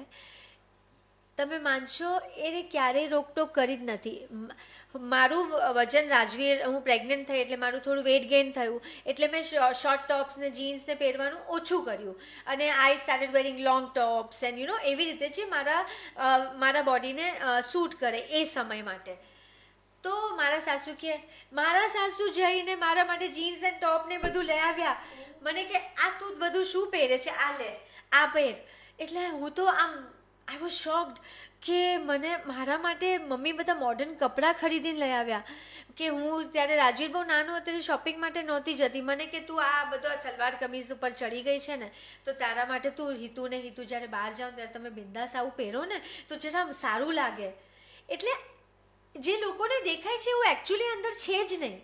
તમે માનશો એને ક્યારેય રોકટોક કરી જ નથી. મારું વજન રાજવીર, હું પ્રેગ્નન્ટ થઈ એટલે મારું થોડું વેઇટ ગેઇન થયું, એટલે મેં શોર્ટ ટોપ્સ ને જીન્સને પહેરવાનું ઓછું કર્યું, અને I started wearing long tops and એવી રીતે જે મારા બોડીને સૂટ કરે એ સમય માટે. તો મારા સાસુ જઈને મારા માટે જીન્સ એન્ડ ટોપ ને બધું લઈ આવ્યા. મને કે આ તું બધું શું પહેરે છે, આ લે, આ પહેર. એટલે હું તો આમ આઈ વોઝ શોક્ડ કે મને મારા માટે મમ્મી બધા મોડર્ન કપડાં ખરીદીને લઈ આવ્યા. કે હું ત્યારે રાજવીર બહુ નાનો હતો, શોપિંગ માટે નહોતી જતી. મને કે તું આ બધો સલવાર કમીઝ ઉપર ચડી ગઈ છે ને, તો તારા માટે તું હિતુ જ્યારે બહાર જાઓ ત્યારે તમે બિંદાસ આવું પહેરો ને તો જરા સારું લાગે. એટલે જે લોકોને દેખાય છે એવું એકચ્યુઅલી અંદર છે જ નહીં.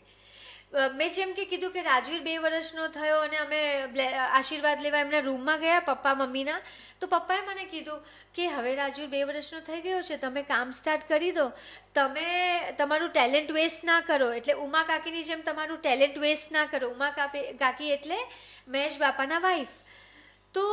મેં જેમ કે કીધું કે રાજવીર 2 વર્ષનો થયો અને અમે આશીર્વાદ લેવા એમના રૂમમાં ગયા પપ્પા મમ્મીના, તો પપ્પાએ મને કીધું કે હવે રાજવીર 2 વર્ષનો થઈ ગયો છે, તમે કામ સ્ટાર્ટ કરી દો, તમે તમારું ટેલેન્ટ વેસ્ટ ના કરો. એટલે ઉમા કાકીની જેમ તમારું ટેલેન્ટ વેસ્ટ ના કરો. ઉમા કાકી એટલે મહેશ બાપાના વાઈફ. તો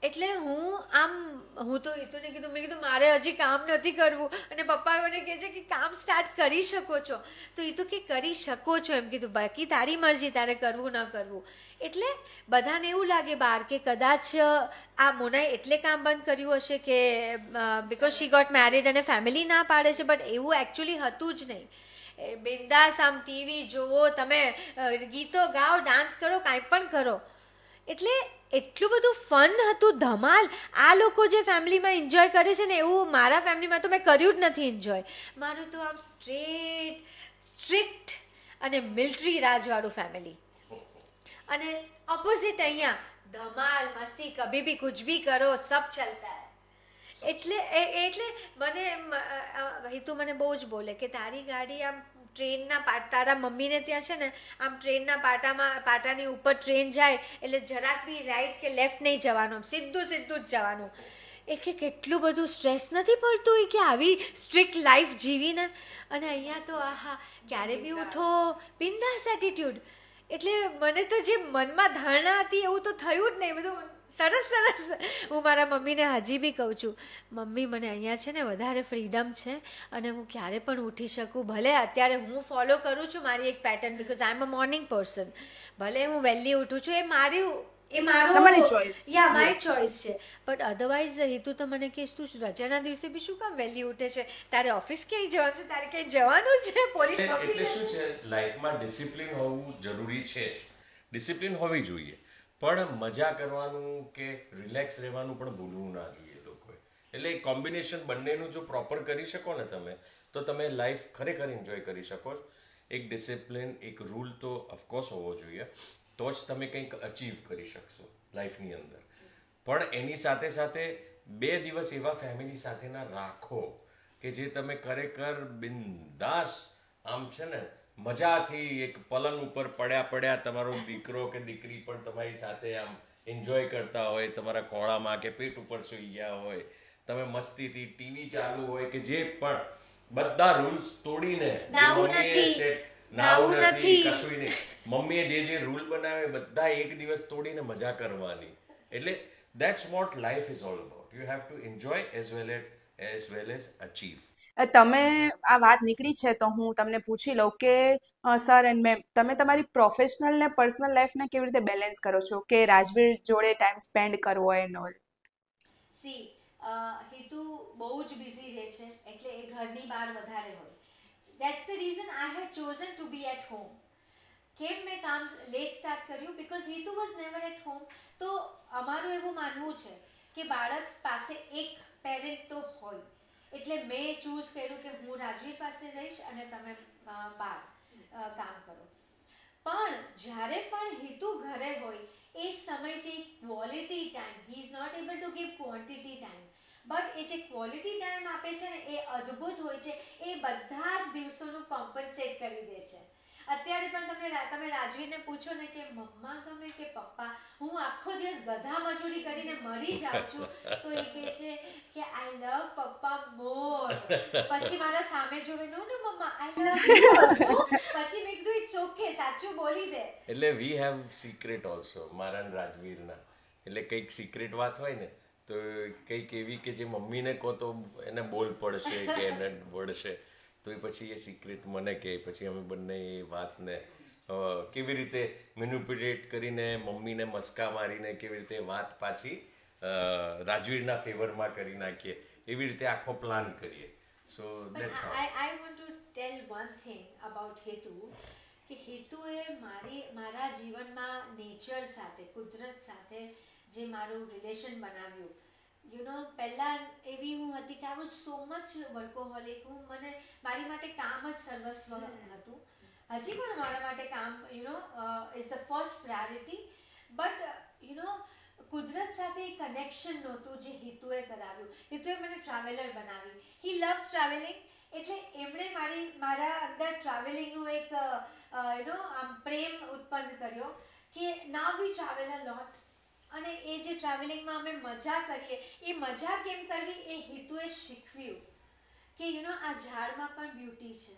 એટલે હું તો હિતુને કીધું, મેં કીધું મારે હજી કામ નથી કરવું, અને પપ્પા મને કહે છે કે કામ સ્ટાર્ટ કરી શકો છો. તો હિતુ કે કરી શકો છો એમ કીધું, બાકી તારી મરજી તારે કરવું ન કરવું. એટલે બધાને એવું લાગે બહાર કે કદાચ આ મોનાએ એટલે કામ બંધ કર્યું હશે કે બિકોઝ શી ગોટ મેરિડ અને ફેમિલી ના પાડે છે, બટ એવું એકચ્યુઅલી હતું જ નહીં. બિંદાસ આમ ટીવી જોવો, તમે ગીતો ગાઓ, ડાન્સ કરો, કાંઈ પણ કરો. એટલે એટલું બધું ફન હતું, ધમાલ. આ લોકો જે ફેમિલીમાં એન્જોય કરે છે ને એવું મારા ફેમિલીમાં તો મેં કર્યું જ નથી એન્જોય. મારું તો આમ સ્ટ્રિક્ટ અને મિલિટરી રાજવાળું ફેમિલી, અને ઓપોઝિટ અહીંયા ધમાલ મસ્તી, કભી ભી કુછ ભી કરો, સબ ચલતા હૈ. એટલે મને હિતુ મને બહુ જ બોલે કે તારી ગાડી આમ ટ્રેનના તારા મમ્મીને ત્યાં છે ને આમ ટ્રેનના પાટાની ઉપર ટ્રેન જાય એટલે જરાક બી રાઈટ કે લેફ્ટ નહીં જવાનું, સીધું જ જવાનું. એ કે કેટલું બધું સ્ટ્રેસ નથી પડતું કે આવી સ્ટ્રિક્ટ લાઈફ જીવીને. અને અહીંયા તો આહા ક્યારે બી ઉઠો, બિંદાસ એટીટ્યુડ. એટલે મને તો જે મનમાં ધારણા હતી એવું તો થયું જ નહીં. બધું સરસ. હું મારા મમ્મીને હજી બી કહું છું, મમ્મી મને અહીંયા છે ને વધારે ફ્રીડમ છે, અને હું ક્યારે પણ ઉઠી શકું. ભલે અત્યારે હું ફોલો કરું છું મારી એક pattern, because I am a morning person. ભલે હું વહેલી ઉઠું છું, એ મારી ચોઇસ છે. બટ અધરવાઇઝ હિતુ તો મને કહીશ તું રજાના દિવસે બી શું કામ વહેલી ઉઠે છે, તારે ઓફિસ ક્યાંય જવાનું છે, તારે ક્યાંય જવાનું છે, પોલીસ એટલે શું છે, લાઈફમાં ડિસિપ્લિન હોવું જરૂરી છે જ. ડિસિપ્લિન હોવી જોઈએ, પણ મજા કરવાનું કે રિલેક્સ રહેવાનું પણ ભૂલવું ના જોઈએ. એટલે કોમ્બિનેશન બંનેનું જો પ્રોપર કરી શકો ને તમે તો તમે લાઈફ ખરેખર એન્જોય કરી શકો. એક ડિસિપ્લિન, એક રૂલ તો ઓફકોર્સ હોવો જોઈએ, તો જ તમે કંઈક અચીવ કરી શકશો લાઈફની અંદર. પણ એની સાથે સાથે 2 દિવસ એવા ફેમિલી સાથેના રાખો કે જે તમે ખરેખર બિંદાસ આમ છે ને મજાથી એક પલંગ ઉપર પડ્યા તમારો દીકરો કે દીકરી પણ તમારી સાથે આમ એન્જોય કરતા હોય, તમારા ખોળામાં કે પેટ ઉપર સૂઈ ગયા હોય, તમે મસ્તીથી ટીવી ચાલુ હોય કે જે પણ, બધા રૂલ્સ તોડીને નાવું નથી. કશું નહીં, મમ્મીએ જે રૂલ બનાવે બધા એક દિવસ તોડીને મજા કરવાની. એટલે that's what life is all about. You have to enjoy as well as achieve. તમે આ વાત નીકળી છે તો હું તમને પૂછી લઉં કે સર એન્ડ મેમ, તમે તમારી પ્રોફેશનલ ને પર્સનલ લાઈફને કેવી રીતે બેલેન્સ કરો છો કે રાજવીર જોડે ટાઈમ સ્પેન્ડ કરવો એન્ડ ઓલ? સી હિતુ બહુ જ બિઝી રહે છે, એટલે એ ઘરની બહાર વધારે હોય. That's the reason I had chosen to be at home. કેમ મેં કામ લેટ સ્ટાર્ટ કર્યું? Because Hitu was never at home. તો અમારું એવું માનવું છે કે બાળક પાસે એક પેરેન્ટ તો હોય, એટલે મેં ચૂઝ કર્યું કે હું રાજવીર પાસે રહીશ અને તમે બહાર કામ કરો. પણ જ્યારે પણ હિતુ ઘરે હોય એ સમય જે quality time, he is not able to give quantity time, but એ જે ક્વોલિટી ટાઈમ આપે છે ને એ અદ્ભુત હોય છે. એ બધા જ દિવસોનું કોમ્પન્સેટ કરી દે છે. અત્યારે પણ તમે રાજવીરને પૂછો ને કે મમ્મા ગમે કે પપ્પા, હું આખો દિવસ ગધા મજૂરી કરીને મરી જાઉં છું તો એ કહે છે કે આઈ લવ પપ્પા મોર. પછી મારા સામે જોવે, નો નો મમ્મા આઈ લવ યુ ઓલ્સો. પછી મેં કીધું ઇટ્સ ઓકે, સાચું બોલી દે. એટલે વી હેવ સિક્રેટ ઓલ્સો, મારા અને રાજવીરના. એટલે કંઈક સિક્રેટ વાત હોય ને તો કંઈક એવી કે જે મમ્મીને કહો તો એને બોલ પડશે કે એને વળશે, તો એ પછી એ સિક્રેટ મને કહે. પછી અમે બંને એ વાતને કેવી રીતે મેન્યુપ્યુલેટ કરીને, મમ્મીને મસ્કા મારીને કેવી રીતે વાત પાછી રાજવીરના ફેવરમાં કરી નાખીએ, એવી રીતે આખો પ્લાન કરીએ. સો that's how. I want to tell one thing about હેતુ, કે હેતુએ મારા જીવનમાં નેચર સાથે, કુદરત સાથે જે મારું રિલેશન બનાવ્યું. પહેલાં એવી હું હતી કે આઈ વોઝ સો મચ વર્કોહોલિક. મને મારી માટે કામ જ સર્વસ્વ હતું. હજી પણ મારા માટે કામ is the first priority. But કુદરત સાથે એક કનેક્શન નહોતું જે હિતુએ કરાવ્યું. હિતુએ મને ટ્રાવેલર બનાવી. હી લવ્સ ટ્રાવેલિંગ, એટલે એમણે મારા અંદર ટ્રાવેલિંગનું એક આમ પ્રેમ ઉત્પન્ન કર્યો કે નાઉ વી ટ્રાવેલ અ લોટ. અને એ જે ટ્રાવેલિંગમાં અમે મજા કરીએ, એ મજા કેમ કરવી એ હિતુએ શીખવ્યું કે આ ઝાડમાં પણ બ્યુટી છે,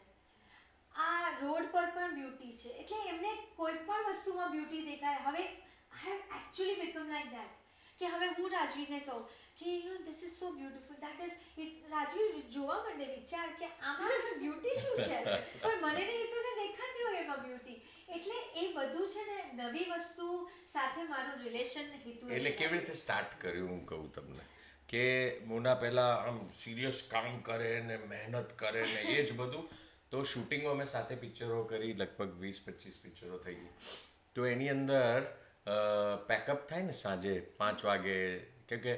આ રોડ પર પણ બ્યુટી છે. એટલે એમને કોઈ પણ વસ્તુમાં બ્યુટી દેખાય. હવે I have actually become like that, કે હવે હું રાજવીરને કહું કે this is so beautiful, that is Rajveer જોવા માંડે, વિચાર કે આમાં બ્યુટી શું છે, પણ મને ને હિતુને દેખાતી હોય એમાં બ્યુટી. એટલે એ બધું છે ને નવી વસ્તુ સાથે મારું રિલેશન હિતુ. એટલે કેવી રીતે સ્ટાર્ટ કર્યું હું કહું તમને, કે મોના પહેલા આમ સિરિયસ કામ કરે ને મહેનત કરે ને એ જ બધું. તો શૂટિંગો અમે સાથે પિક્ચરો કરી, લગભગ 20-25 પિક્ચરો થઈ ગઈ. તો એની અંદર પેકઅપ થાય ને સાંજે 5 વાગે, કેમ કે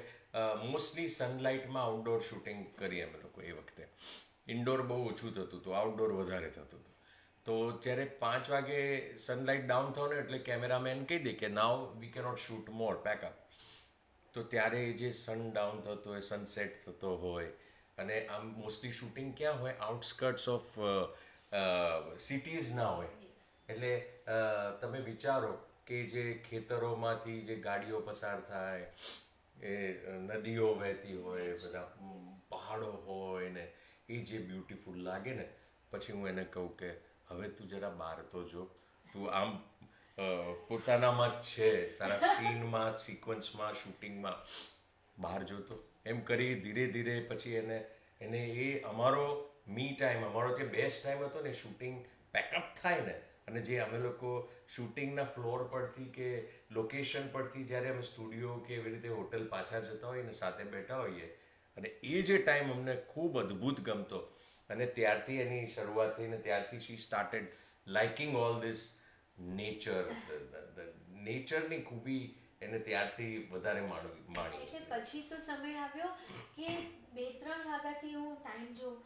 મોસ્ટલી સનલાઇટમાં આઉટડોર શૂટિંગ કરીએ અમે લોકો. એ વખતે ઇન્ડોર બહુ ઓછું થતું હતું, આઉટડોર વધારે થતું હતું. તો જ્યારે 5 વાગે સનલાઇટ ડાઉન થયો ને એટલે કેમેરામેન કહી દે કે now we cannot shoot more, pack up. તો ત્યારે જે સન ડાઉન થતો હોય, સનસેટ થતો હોય, અને આમ મોસ્ટલી શૂટિંગ ક્યાં હોય, આઉટસ્કર્ટ્સ ઓફ સિટીઝ ના હોય. એટલે તમે વિચારો કે જે ખેતરોમાંથી જે ગાડીઓ પસાર થાય, એ નદીઓ વહેતી હોય, બધા પહાડો હોય ને એ જે બ્યુટીફુલ લાગે ને, પછી હું એને કહું કે હવે તું જરા બહાર તો જો, તું આમ પોતાનામાં જ છે, તારા સીનમાં, સિક્વન્સમાં, શૂટિંગમાં બહાર જોતો. એમ કરી ધીરે ધીરે પછી એને એ અમારો મી ટાઈમ, અમારો જે બેસ્ટ ટાઈમ હતો ને, શૂટિંગ પેકઅપ થાય ને, અને જે અમે લોકો શૂટિંગના ફ્લોર પરથી કે લોકેશન પરથી જ્યારે અમે સ્ટુડિયો કે એવી રીતે હોટલ પાછા જતા હોઈએ ને સાથે બેઠા હોઈએ, અને એ જે ટાઈમ અમને ખૂબ અદ્ભુત ગમતો. અને ત્યારથી એની શરૂઆત થઈને ત્યારથી she started liking all this nature. નેચરની ખૂબી એને ત્યારથી વધારે માણી. એટલે પછી તો સમય આવ્યો કે 2-3 વાગ્યાથી હું ટાઈમ જોઉં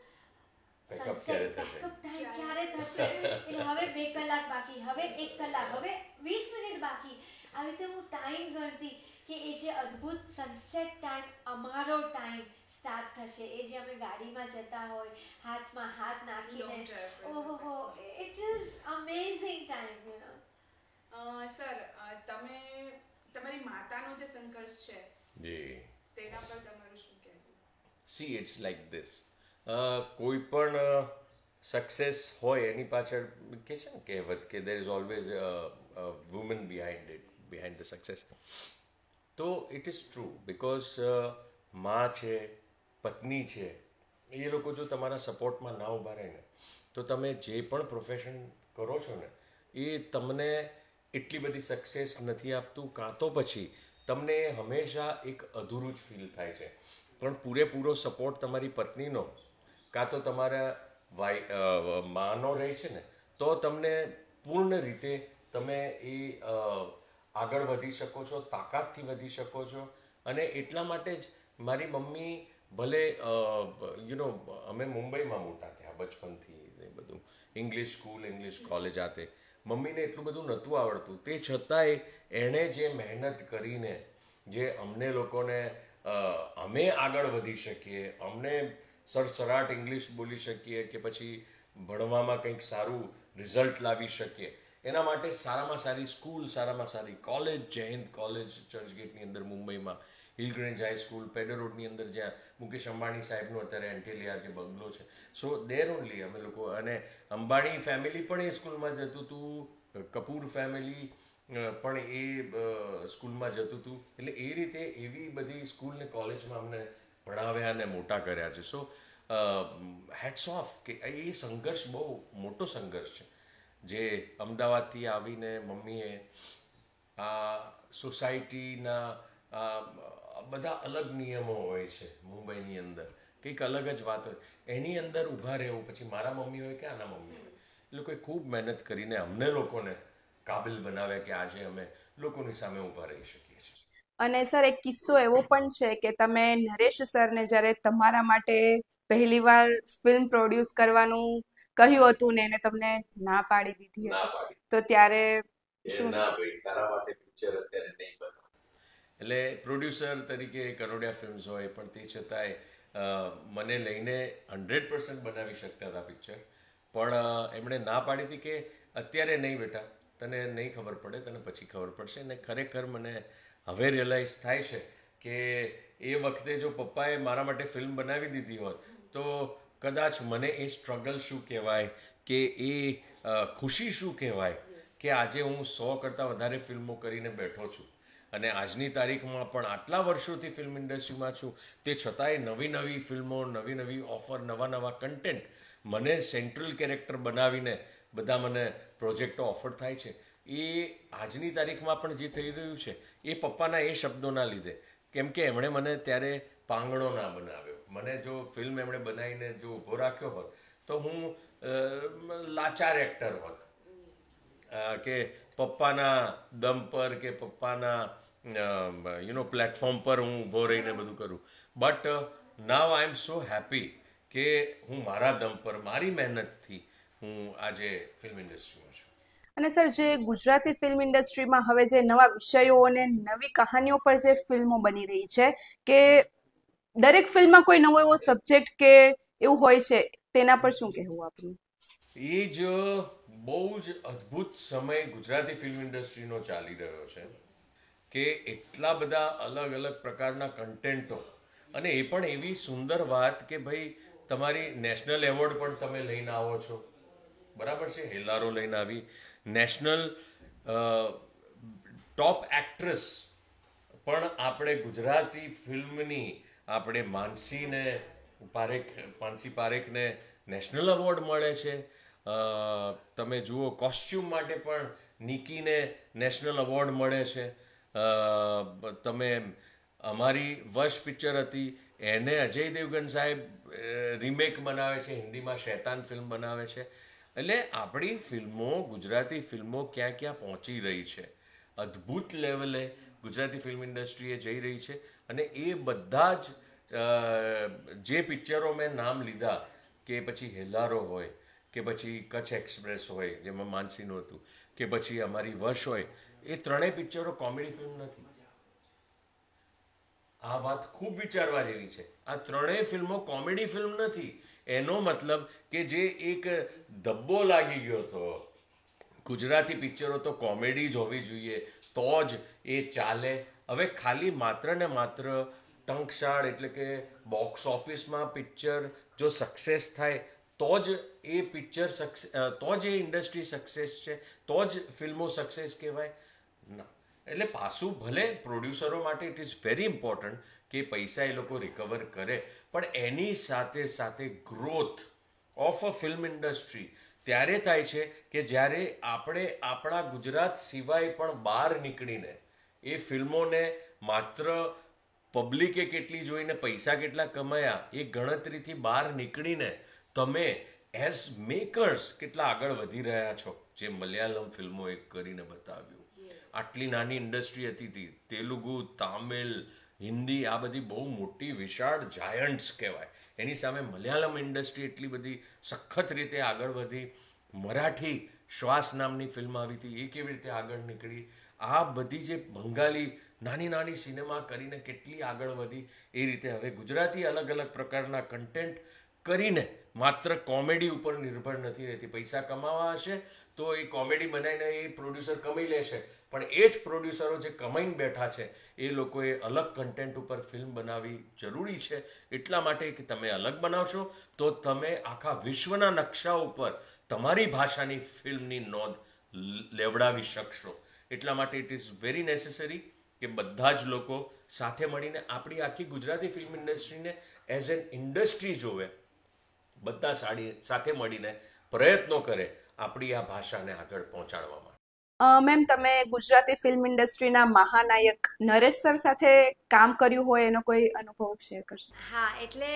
Backup ક્યારે થશે? બેકઅપ ટાઈમ ક્યારે થશે એટલે હવે 2 કલાક બાકી, હવે 1 કલાક, હવે 20 મિનિટ બાકી. આવી રીતે હું ટાઈમ ગણતી કે એ જે અદ્ભુત સનસેટ ટાઈમ, અમારો ટાઈમ સ્ટાર્ટ થશે, એ જે અમે ગાડીમાં જતા હોય હાથમાં હાથ નાખીને, ઓહો, it is amazing time you know. Sir તમે તમારી માતાનો જે સંઘર્ષ છે જી. તેના પર તમારું શું કહેવું? See it's like this. કોઈ પણ સક્સેસ હોય એની પાછળ કે છે ને કહેવત કે there is always woman behind the success. તો ઇટ ઇઝ ટ્રુ બિકોઝ મા છે, પત્ની છે, એ લોકો જો તમારા સપોર્ટમાં ના ઊભા રહે ને તો તમે જે પણ પ્રોફેશન કરો છો ને એ તમને એટલી બધી સક્સેસ નથી આપતું, કાં તો પછી તમને હંમેશા એક અધૂરું જ ફીલ થાય છે. પણ પૂરેપૂરો સપોર્ટ તમારી પત્નીનો કાં તો તમારા માનો રહે છે ને તો તમને પૂર્ણ રીતે તમે એ આગળ વધી શકો છો, તાકાતથી વધી શકો છો. અને એટલા માટે જ મારી મમ્મી ભલે અમે મુંબઈમાં મોટા થયા બચપનથી, એ બધું ઇંગ્લિશ સ્કૂલ, ઇંગ્લિશ કોલેજ, આ તે મમ્મીને એટલું બધું નહોતું આવડતું, તે છતાંય એણે જે મહેનત કરીને જે અમને લોકોને અમે આગળ વધી શકીએ, અમને સરસરાટ ઇંગ્લિશ બોલી શકીએ કે પછી ભણવામાં કંઈક સારું રિઝલ્ટ લાવી શકીએ, એના માટે સારામાં સારી સ્કૂલ, સારામાં સારી કોલેજ, જય હિન્દ કોલેજ ચર્ચગેટની અંદર મુંબઈમાં, હિલગ્રેન્જ હાઈસ્કૂલ પેડર રોડની અંદર જ્યાં મુકેશ અંબાણી સાહેબનો અત્યારે એન્ટેલિયા જે બંગલો છે, સો દેર ઓનલી અમે લોકો. અને અંબાણી ફેમિલી પણ એ સ્કૂલમાં જતું હતું, કપૂર ફેમિલી પણ એ સ્કૂલમાં જતું હતું. એટલે એ રીતે એવી બધી સ્કૂલ ને કોલેજમાં અમને ભણાવ્યા અને મોટા કર્યા છે. સો હેટ્સ ઓફ કે એ સંઘર્ષ બહુ મોટો સંઘર્ષ છે જે અમદાવાદથી આવીને મમ્મીએ આ સોસાયટીના બધા અલગ નિયમો હોય છે મુંબઈની અંદર, કંઈક અલગ જ વાત હોય, એની અંદર ઊભા રહેવું. પછી મારા મમ્મી હોય કે આના મમ્મી હોય, એ લોકોએ ખૂબ મહેનત કરીને અમને લોકોને કાબિલ બનાવ્યા કે આજે અમે લોકોની સામે ઊભા રહી શકીએ છીએ. અને સર એક કિસ્સો એવો પણ છે કે તમે નરેશ સરને જ્યારે તમારા માટે પહેલીવાર ફિલ્મ પ્રોડ્યુસ કરવાનું કહ્યું હતું ને એને તમને ના પાડી દીધી ના હતી, પાડી. તો ત્યારે એ ના ભાઈ, તારા માટે પિક્ચર અત્યારે નહીં બને. એટલે પ્રોડ્યુસર તરીકે કરોડિયા ફિલ્મ્સ હોય, પણ તે છતાંય મને લઈને 100% બનાવી શકતા હતા પિક્ચર. પણ એમણે ના પાડી હતી કે અત્યારે નહીં બેટા, તને નહીં ખબર પડે, તને પછી ખબર પડશે. અને ખરેખર મને હવે રિયલાઇઝ થાય છે કે એ વખતે જો પપ્પાએ મારા માટે ફિલ્મ બનાવી દીધી હોત તો કદાચ મને એ સ્ટ્રગલ શું કહેવાય કે એ ખુશી શું કહેવાય કે આજે હું 100 કરતાં વધારે ફિલ્મો કરીને બેઠો છું. અને આજની તારીખમાં પણ આટલા વર્ષોથી ફિલ્મ ઇન્ડસ્ટ્રીમાં છું, તે છતાંય નવી નવી ફિલ્મો, નવી નવી ઓફર, નવા નવા કન્ટેન્ટ, મને સેન્ટ્રલ કેરેક્ટર બનાવીને બધા મને પ્રોજેક્ટો ઓફર થાય છે. એ આજની તારીખમાં પણ જે થઈ રહ્યું છે એ પપ્પાના એ શબ્દોના લીધે, કેમ કે એમણે મને ત્યારે પાંગડો ના બનાવ્યો. મને જો ફિલ્મ એમણે બનાવીને જો ઊભો રાખ્યો હોત તો હું લાચાર એક્ટર હોત, કે પપ્પાના દમ પર કે પપ્પાના પ્લેટફોર્મ પર હું ઊભો રહીને બધું કરું. But now I M so happy કે હું મારા દમ પર, મારી મહેનતથી હું આજે ફિલ્મ ઇન્ડસ્ટ્રીમાં છું. અને સર જે ગુજરાતી ફિલ્મ ઇન્ડસ્ટ્રીમાં હવે જે નવા વિષયો અને નવી કહાનીઓ પર જે ફિલ્મો બની રહી છે કે દરેક ફિલ્મમાં કોઈ નવો એવો સબ્જેક્ટ કે એવું હોય છે, તેના પર શું કહેવું આપનું? એ જ બહુ જ અદ્ભુત સમય ગુજરાતી ફિલ્મ ઇન્ડસ્ટ્રીનો ચાલી રહ્યો છે કે એટલા બધા અલગ અલગ પ્રકારના કન્ટેન્ટો, અને એ પણ એવી સુંદર વાત કે ભાઈ તમારી નેશનલ એવોર્ડ પણ તમે લઈને આવો છો, બરાબર છે, હેલારો લઈને આવી, નેશનલ ટોપ એક્ટ્રેસ પણ આપણે ગુજરાતી ફિલ્મની આપણે માનસી પારેખને નેશનલ એવોર્ડ મળે છે. તમે જુઓ કોસ્ચ્યુમ માટે પણ નિકીને નેશનલ એવોર્ડ મળે છે. તમે અમારી વશ પિક્ચર હતી એને અજય દેવગન સાહેબ રીમેક બનાવે છે, હિન્દીમાં શૈતાન ફિલ્મ બનાવે છે. એટલે આપણી ફિલ્મો, ગુજરાતી ફિલ્મો ક્યાં ક્યાં પહોંચી રહી છે, અદ્ભુત લેવલે ગુજરાતી ફિલ્મ ઇન્ડસ્ટ્રી એ જઈ રહી છે. અને એ બધા જ જે પિક્ચરો મેં નામ લીધા, કે પછી હેલ્લારો હોય, કે પછી કચ્છ એક્સપ્રેસ હોય જેમાં માનસીનું હતું, કે પછી અમારી વર્ષ હોય, એ ત્રણેય પિક્ચરો કોમેડી ફિલ્મ નથી. આ વાત ખૂબ વિચારવા જેવી છે. આ ત્રણેય ફિલ્મો કોમેડી ફિલ્મ નથી. એનો મતલબ કે જે એક ધબ્બો લાગી ગયો હતો, ગુજરાતી પિક્ચરો તો કોમેડી જ હોવી જોઈએ તો જ એ ચાલે. હવે ખાલી માત્ર ને માત્ર ટંકશાળ એટલે કે બોક્સ ઓફિસમાં પિક્ચર જો સક્સેસ થાય તો જ એ પિક્ચર તો જ એ ઇન્ડસ્ટ્રી સક્સેસ છે, તો જ ફિલ્મો સક્સેસ કહેવાય ના. એટલે પાછું ભલે પ્રોડ્યુસરો માટે ઇટ ઇઝ વેરી ઇમ્પોર્ટન્ટ કે પૈસા એ લોકો રિકવર કરે, પણ એની સાથે સાથે growth of a film industry ત્યારે થાય છે કે જ્યારે આપણે આપણા ગુજરાત સિવાય પણ બહાર નીકળીને એ ફિલ્મોને માત્ર પબ્લિકે કેટલી જોઈને પૈસા કેટલા કમાયા એ ગણતરીથી બહાર નીકળીને તમે એઝ મેકર્સ કેટલા આગળ વધી રહ્યા છો, જે મલયાલમ ફિલ્મોએ કરીને બતાવ્યું. આટલી નાની ઇન્ડસ્ટ્રી હતી, તેલુગુ, તામિલ, હિન્દી, આ બધી બહુ મોટી વિશાળ જાયન્ટ્સ કહેવાય. એની સામે મલયાલમ ઇન્ડસ્ટ્રી એટલી બધી સખત રીતે આગળ વધી. મરાઠી શ્વાસ નામની ફિલ્મ આવી હતી, એ કેવી રીતે આગળ નીકળી. આ બધી જે બંગાળી નાની નાની સિનેમા કરીને કેટલી આગળ વધી, એ રીતે હવે ગુજરાતી અલગ અલગ પ્રકારના કન્ટેન્ટ કરીને માત્ર કોમેડી ઉપર નિર્ભર નથી રહેતી. પૈસા કમાવા હશે તો એ કોમેડી બનાવીને એ પ્રોડ્યુસર કમાઈ લેશે, પણ એ જ પ્રોડ્યુસરો જે કમાઈને બેઠા છે એ લોકોએ અલગ કન્ટેન્ટ ઉપર ફિલ્મ બનાવવી જરૂરી છે. એટલા માટે કે તમે અલગ બનાવશો તો તમે આખા વિશ્વના નકશા ઉપર તમારી ભાષાની ફિલ્મની નોંધ લેવડાવી શકશો. એટલા માટે ઇટ ઇઝ વેરી નેસેસરી કે બધા જ લોકો સાથે મળીને આપણી આખી ગુજરાતી ફિલ્મ ઇન્ડસ્ટ્રીને એઝ એન ઇન્ડસ્ટ્રી જોવે, બધા સાથે મળીને પ્રયત્નો કરે આપણી આ ભાષાને આગળ પહોંચાડવામાં. મેમ, તમે ગુજરાતી ફિલ્મ ઇન્ડસ્ટ્રીના મહાનાયક નરેશ સર સાથે કામ કર્યું હોય એનો કોઈ અનુભવ શેર કરશો? હા, એટલે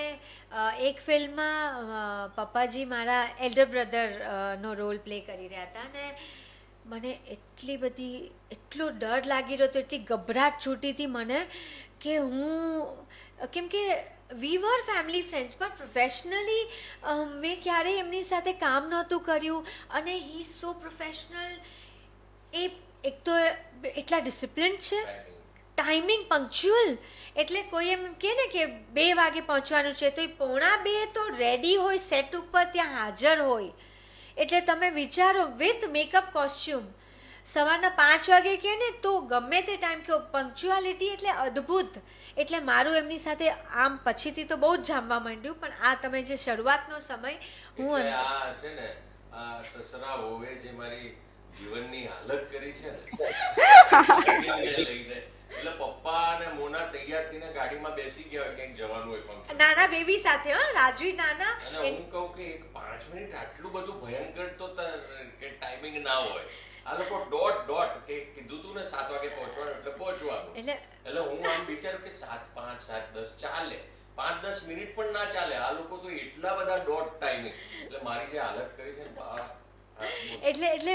એક ફિલ્મમાં પપ્પાજી મારા એલ્ડર બ્રધર નો રોલ પ્લે કરી રહ્યા હતા અને મને એટલો ડર લાગી રહ્યો હતો, એટલી ગભરાટ છૂટી હતી મને કે કેમ કે વી વર ફેમિલી ફ્રેન્ડ્સ, પણ પ્રોફેશનલી મેં ક્યારેય એમની સાથે કામ નહોતું કર્યું. અને હી સો પ્રોફેશનલ. એ એક તો એટલા ડિસિપ્લિન છે, ટાઈમિંગ પંક્ચ્યુઅલ. એટલે કોઈ એમ કહે ને કે 2 વાગે પહોંચવાનું છે તો એ 1:45 તો રેડી હોય, સેટ ઉપર ત્યાં હાજર હોય. એટલે તમે વિચારો, વિથ મેકઅપ કોસ્ચ્યુમ. સવારના 5 વાગે કહે ને તો ગમે તે ટાઈમ કહો, પંક્ચ્યુઆલિટી એટલે અદ્ભુત. એટલે મારું એમની સાથે આમ પછીથી તો બહુ જ જામવા માંડ્યું, પણ આ તમે જે શરૂઆતનો સમય હું આ છે ને આ સસરા હોવે જે મારી જીવનની હાલત કરી છે ને લઈને, એટલે પપ્પા અને મોના તૈયાર થઈને ગાડીમાં બેસી ગયા હોય કંઈક જવાનું હોય ફંક્શન, નાના બેબી સાથે, રાજવી નાના. અને હું કહું કે 5 મિનિટ આટલું બધું ભયંકર તો કે ટાઈમિંગ ના હોય. આ લોકો ડોટ કે કીધું તું ને 7 વાગે પહોંચવાનું એટલે પહોંચવાનું. એટલે હું આમ વિચારું કે 7:05, 7:10 ચાલે, 5-10 મિનિટ પણ ના ચાલે. આ લોકો તો એટલા બધા ડોટ ટાઈમિંગ. એટલે મારી જે હાલત કરી છે એટલે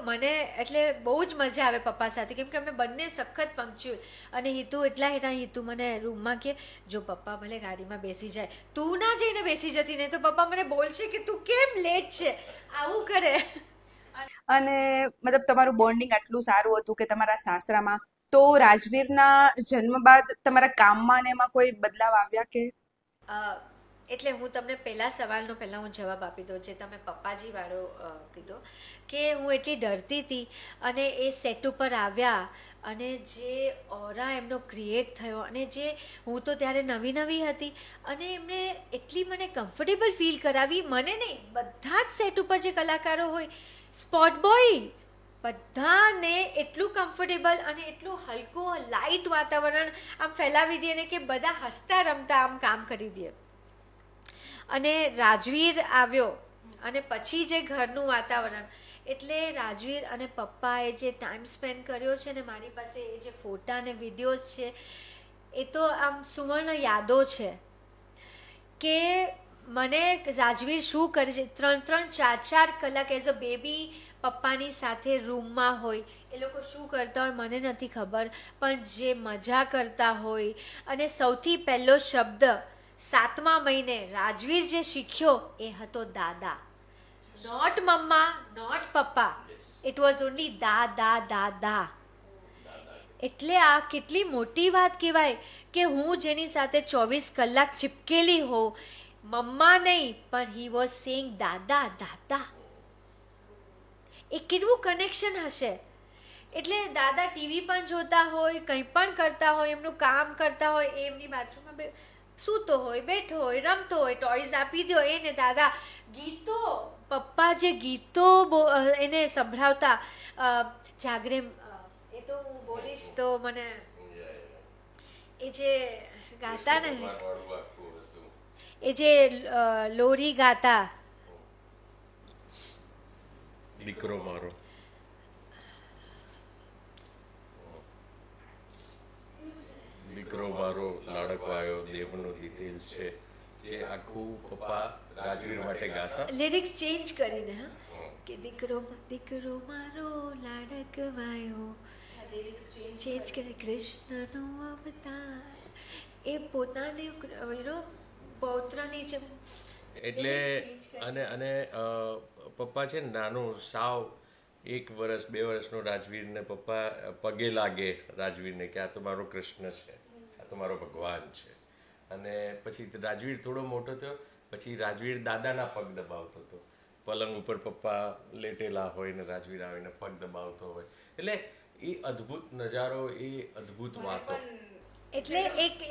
મને એટલે બહુ જ મજા આવે પપ્પા સાથે, કેમ કે અમે બંને સખત પંક્ચ્યુઅલ. અને હિતુ મને રૂમમાં કે જો પપ્પા ભલે ગાડીમાં બેસી જાય, તું ના જઈને બેસી જતી, નહીં તો પપ્પા મને બોલશે કે તું કેમ લેટ છે, આવું કરે. અને મતલબ તમારું બોન્ડિંગ આટલું સારું હતું કે તમારા સાસરામાં, તો રાજવીરના જન્મ બાદ તમારા કામમાં ને એમાં કોઈ બદલાવ આવ્યા કે? એટલે હું તમને પહેલા સવાલનો પહેલાં હું જવાબ આપી દઉં, જે તમે પપ્પાજી વાળો કીધો, કે હું એટલી ડરતી હતી અને એ સેટ ઉપર આવ્યા અને જે ઓરા એમનો ક્રિએટ થયો, અને જે હું તો ત્યારે નવી હતી અને એમણે એટલી મને કમ્ફર્ટેબલ ફીલ કરાવી, મને નહીં, બધા જ સેટ ઉપર જે કલાકારો હોય, સ્પોટ બોય, બધાને એટલું કમ્ફર્ટેબલ અને એટલું હલકું લાઇટ વાતાવરણ આમ ફેલાવી દે ને કે બધા હસતા રમતા આમ કામ કરી દે. અને રાજવીર આવ્યો અને પછી જે ઘરનું વાતાવરણ, એટલે રાજવીર અને પપ્પાએ જે ટાઈમ સ્પેન્ડ કર્યો છે ને મારી પાસે, એ જે ફોટા અને વિડીયોઝ છે, એ તો આમ સુવર્ણ યાદો છે કે મને રાજવીર શું કરે છે. 3-4 કલાક એઝ અ બેબી પપ્પાની સાથે રૂમમાં હોય, એ લોકો શું કરતા હોય મને નથી ખબર, પણ જે મજા કરતા હોય. અને સૌથી પહેલો શબ્દ 7મા મહિને રાજવીર જે શીખ્યો એ હતો દાદા. નોટ મમ્મા, નોટ પપ્પા, ઇટ વોઝ ઓનલી દાદા. એટલે આ કેટલી મોટી વાત કહેવાય કે હું જેની સાથે 24 કલાક ચિપકેલી હોઉં, મમ્મા નહીં પણ હી વોઝ સેઇંગ દાદા. એ કેટલું કનેક્શન હશે. એટલે દાદા ટીવી પણ જોતા હોય, કંઈ પણ કરતા હોય, એમનું કામ કરતા હોય, એમની બાજુમાં સૂતો હોય, બેઠો હોય, રમતો હોય, ટોયઝ આપી દો એને. દાદા ગીતો, પપ્પા જે ગીતો એને સંભળાવતા, જાગરે, એ તો હું બોલીશ તો મને, એ જે ગાતા ને, એ જે લોરી ગાતા, દીકરો મારો, દીકરો મારો લાડકવાયો દેવનો દીધેલ છે, જે આખું પપ્પા રાજવીર માટે ગાતા. લિરિક્સ ચેન્જ કરીને, હા, કે દીકરો મારો લાડકવાયો, ચેન્જ કરે, કૃષ્ણનો અવતાર, એ પોતાની પૌત્રની જેમ. એટલે અને પપ્પા છે ને નાનું સાવ 1 વર્ષ 2 વર્ષનો રાજવીરને પપ્પા પગે લાગે રાજવીરને કે આ તો મારો કૃષ્ણ છે, આ તો મારો ભગવાન છે. અને પછી રાજવીર થોડો મોટો થયો પછી રાજવીર દાદાના પગ દબાવતો હતો. પલંગ ઉપર પપ્પા લેટેલા હોય ને રાજવીર આવીને પગ દબાવતો હોય. એટલે એ અદ્ભુત નજારો, એ અદ્ભુત વાતો. એટલે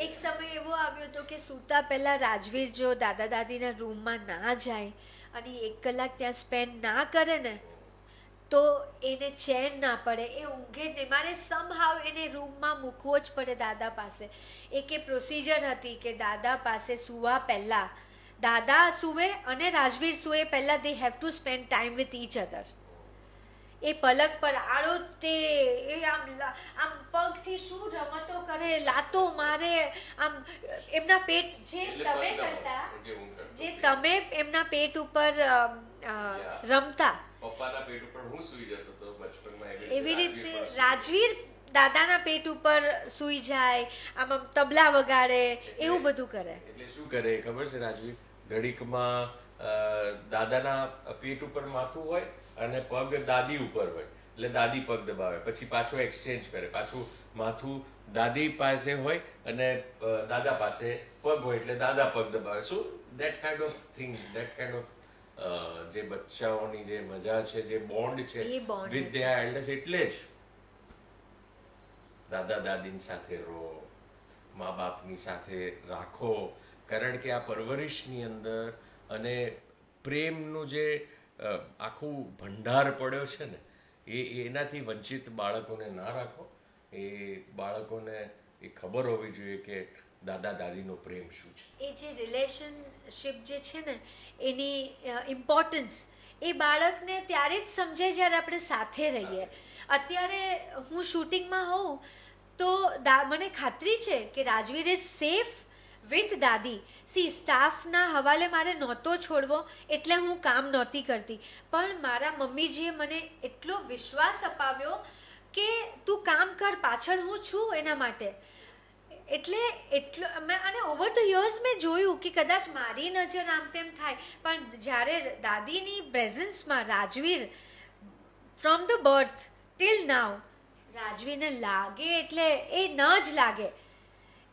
એક સમય એવો આવ્યો હતો કે સૂતા પહેલા રાજવીર જો દાદા દાદીના રૂમમાં ના જાય અને 1 કલાક ત્યાં સ્પેન્ડ ના કરે ને તો એને ચેન ના પડે, એ ઊંઘે જ નહીં. મારે સમહાવ એને રૂમમાં મૂકવો જ પડે દાદા પાસે. એક એ પ્રોસિજર હતી કે દાદા પાસે સૂવા પહેલાં, દાદા સૂવે અને રાજવીર સૂવે પહેલાં they have to spend time with each other. એ પલક પર આડો તે એ આમ પગથી શું રમતો કરે, લાતો મારે, આમ એમના પેટ જે તમે કરતા, જે તમે એમના પેટ ઉપર રમતા, પપ્પાના પેટ ઉપર હું સૂઈ જતો હતો બચપનમાં, એવી રીતે રાજવીર દાદાના પેટ ઉપર સૂઈ જાય, આમ તબલા વગાડે, એવું બધું કરે. એટલે શું કરે ખબર છે રાજવીર? ઘડીકમાં દાદાના પેટ ઉપર માથું હોય અને પગ દાદી ઉપર હોય, એટલે દાદી પગ દબાવે, પછી પાછું એક્સચેન્જ કરે, પાછું માથું દાદી પાસે હોય અને દાદા પાસે પગ હોય એટલે દાદા પગ દબાવે. So that kind of thing, that kind of જે બચ્ચાઓની જે મજા છે, જે બોન્ડ છે વિથ ધેર એલ્ડર્સ, એટલે જ દાદા દાદીની સાથે રહો, મા બાપની સાથે રાખો, કારણ કે આ પરવરિશની અંદર અને પ્રેમનું જે આખું ભંડાર પડ્યો છે ને, એનાથી વંચિત બાળકોને ના રાખો. એ બાળકોને એ ખબર હોવી જોઈએ કે દાદા દાદીનો પ્રેમ શું છે. એ જે રિલેશનશિપ જે છે ને એની ઇમ્પોર્ટન્સ એ બાળકને ત્યારે જ સમજે જ્યારે આપણે સાથે રહીએ. અત્યારે હું શૂટિંગમાં હોઉં તો મને ખાતરી છે કે રાજવીર ઇઝ સેફ વિથ દાદી. સ્ટાફના હવાલે મારે નહોતો છોડવો એટલે હું કામ નહોતી કરતી, પણ મારા મમ્મીજીએ મને એટલો વિશ્વાસ અપાવ્યો કે તું કામ કર, પાછળ હું છું એના માટે. એટલે એટલો અને ઓવર ધ યર્સ મેં જોયું કે કદાચ મારી નજર આમ તેમ થાય, પણ જ્યારે દાદીની પ્રેઝન્સમાં Rajveer from the birth till now, રાજવીરને લાગે એટલે એ ન જ લાગે,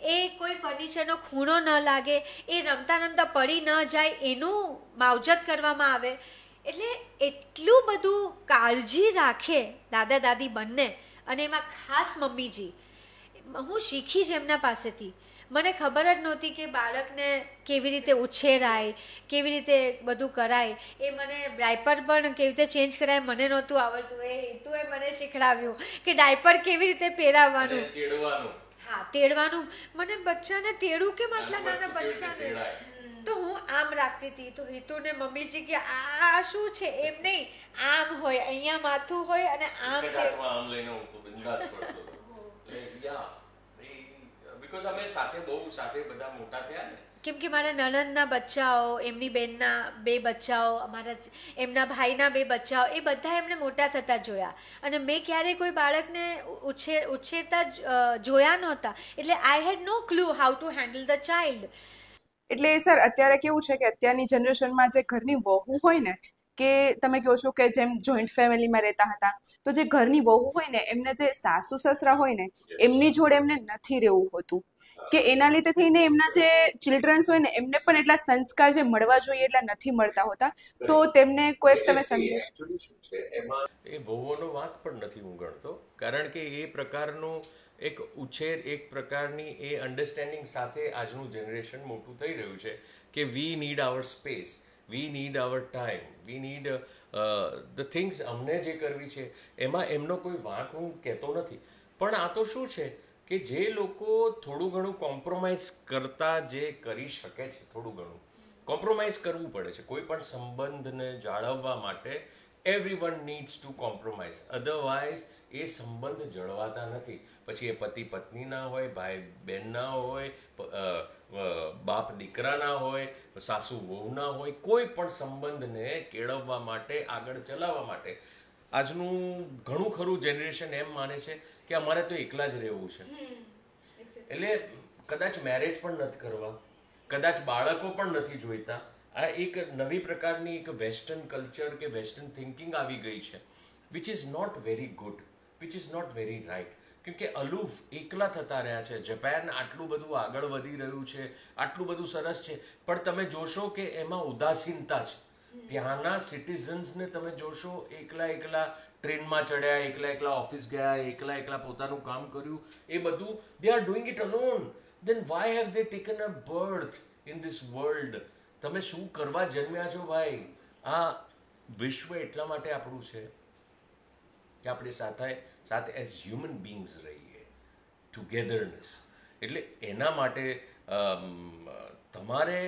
એ કોઈ ફર્નિચરનો ખૂણો ન લાગે, એ રમતા રમતા પડી ન જાય, એનું માવજત કરવામાં આવે. એટલે એટલું બધું કાળજી રાખે દાદા દાદી બંને, અને એમાં ખાસ મમ્મીજી. હું શીખી જ એમના પાસેથી. મને ખબર જ નહોતી કે બાળકને કેવી રીતે ઉછેરાય, કેવી રીતે બધું કરાય. એ મને ડાયપર પણ કેવી રીતે ચેન્જ કરાય મને નહોતું આવડતું. એ હેતુએ મને શીખડાવ્યું કે ડાયપર કેવી રીતે પહેરાવવાનું. હા, તેડવાનું. મને બચ્ચાને તેડું કેમ, આટલા નાના બચ્ચાને? તો હું આમ રાખતી હતી. તો હિતુને મમ્મીજી કે આ શું છે? એમ નહીં, આમ હોય, અહીંયા માથું હોય અને આમ લઈને હું તો બિંદાસ પડતો. બીકોઝ અમે સાથે બહુ સાથે બધા મોટા થયા ને, કેમ કે મારા નણંદના બચ્ચાઓ, એમની બેનના 2 બચ્ચાઓ, એમના ભાઈના 2 બચ્ચાઓ, એ બધા એમને મોટા થતા જોયા. અને મેં ક્યારેય કોઈ બાળકને ઉછેરતા જોયા નહોતા. એટલે I had no clue how to handle the child. એટલે સર અત્યારે કેવું છે કે અત્યારની જનરેશનમાં જે ઘરની વહુ હોય ને, કે તમે કહો છો કે જેમ જોઈન્ટ ફેમિલીમાં રહેતા હતા, તો જે ઘરની વહુ હોય ને એમને જે સાસુ સસરા હોય ને એમની જોડે એમને નથી રહેવું હોતું, કે એના લીધે થઈને એમના જે ચિલ્ડ્રન્સ હોય ને એમને પણ એટલા સંસ્કાર જે મળવા જોઈએ એટલા નથી મળતા હોતા. તો તેમને કોઈક તમે સંદેશ. Actually શું છે એમાં એ વહુઓનો વાંક પણ નથી હું ગણતો, કારણ કે એ પ્રકારનું એક ઉછેર, એક પ્રકારની એ અન્ડરસ્ટેન્ડિંગ સાથે આજનું જનરેશન મોટું થઈ રહ્યું છે કે we need our space, we need our time, we need the things. અમને જે કરવી છે એમાં એમનો કોઈ વાંક હું કહેતો નથી, પણ આ તો શું છે કે જે લોકો થોડું ઘણું કોમ્પ્રોમાઇઝ કરતા જે કરી શકે છે, થોડું ઘણું કોમ્પ્રોમાઇઝ કરવું પડે છે કોઈ પણ સંબંધને જાળવવા માટે. Everyone needs to compromise, otherwise એ સંબંધ જળવાતા નથી. પછી એ પતિ પત્નીના હોય, ભાઈ બહેનના હોય, બાપ દીકરાના હોય, સાસુ વહુના હોય, કોઈ પણ સંબંધને કેળવવા માટે, આગળ ચલાવવા માટે આજનું ઘણું ખરું જનરેશન એમ માને છે કે અમારે તો એકલા જ રહેવું છે. એટલે કદાચ મેરેજ પણ નથી કરવા, કદાચ બાળકો પણ નથી જોઈતા. આ એક નવી પ્રકારની એક વેસ્ટર્ન કલ્ચર કે વેસ્ટર્ન થિંકિંગ આવી ગઈ છે, which is not very good, which is not very right. કેમકે અલુફ એકલા થતા રહ્યા છે. જાપાન આટલું બધું આગળ વધી રહ્યું છે, આટલું બધું સરસ છે, પણ તમે જોશો કે એમાં ઉદાસીનતા છે. ત્યાંના સિટીઝન્સને તમે જોશો એકલા એકલા ટ્રેનમાં ચડ્યા, એકલા એકલા ઓફિસ ગયા, એકલા એકલા પોતાનું કામ કર્યું, એ બધું they are doing it alone. Then why have they taken a birth in this world? તમે શું કરવા જન્મ્યા છો ભાઈ? આ વિશ્વ એટલા માટે આપણું છે કે આપણે સાથે એઝ હ્યુમન બીંગ્સ રહીએ, ટુગેધરનેસ. એટલે એના માટે તમારે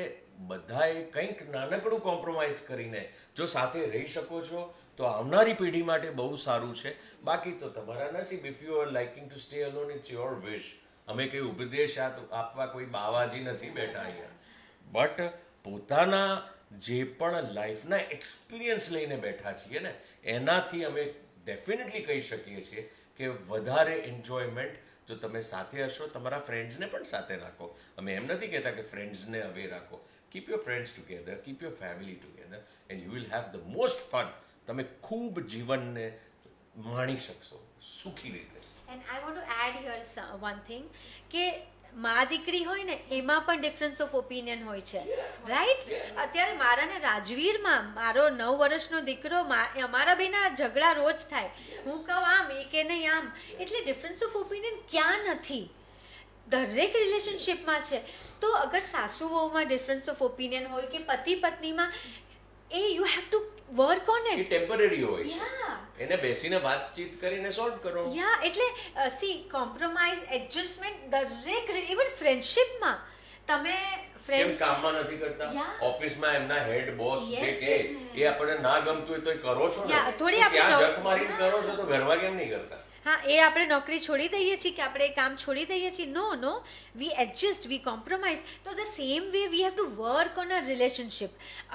બધાએ કંઈક નાનકડું કોમ્પ્રોમાઇઝ કરીને જો સાથે રહી શકો છો તો આવનારી પેઢી માટે બહુ સારું છે. બાકી તો તમારા નસીબ. If you are liking to stay alone, it's your wish. અમે કંઈ ઉપદેશ આપવા કોઈ બાવાજી નથી બેઠા અહીંયા, બટ પોતાના જે પણ લાઈફના એક્સપિરિયન્સ લઈને બેઠા છીએ ને, એનાથી અમે ડેફિનેટલી કહી શકીએ છીએ કે વધારે એન્જોયમેન્ટ જો તમે સાથે હશો, તમારા ફ્રેન્ડ્સને પણ સાથે રાખો. અમે એમ નથી કહેતા કે ફ્રેન્ડ્સને હવે રાખો. Keep your friends together, keep your family together, and you will have the most fun. તમે ખૂબ જીવનને માણી શકશો સુખી રીતે. And I want to add here one thing કે મા દીકરી હોય ને એમાં પણ ડિફરન્સ ઓફ ઓપિનિયન હોય છે, રાઈટ? અત્યારે મારા ને રાજવીરમાં મારો 9 વર્ષનો દીકરો, અમારા બેના ઝઘડા રોજ થાય. હું કહું આમ, એ કે નહીં આમ. એટલે ડિફરન્સ ઓફ ઓપિનિયન ક્યાં નથી? દરેક રિલેશનશિપમાં છે. તો અગર સાસુ વહુમાં ડિફરન્સ ઓફ ઓપિનિયન હોય કે પતિ પત્નીમાં, એ you have to work on it. એ ટેમ્પરરી હોય છે, એને બેસીને વાતચીત કરીને સોલ્વ કરો. એટલે સી કોમ્પ્રોમાઇઝ, એડજસ્ટમેન્ટ દરેક, ઇવન ફ્રેન્ડશિપમાં તમે ફ્રેન્ડ્સ કામમાં નથી કરતા, ઓફિસમાં એમના હેડ બોસ જે કે એ આપણને ના ગમતું હોય તો એ કરો છો ને, થોડી આપણે ત્યાં જક મારીને કરો છો તો ઘરમાં કેમ નહીં કરતા? હા, એ આપણે નોકરી છોડી દઈએ છીએ કે આપણે કામ છોડી દઈએ છીએ? No, we adjust, we compromise. તો the same way we have to work on a relationship.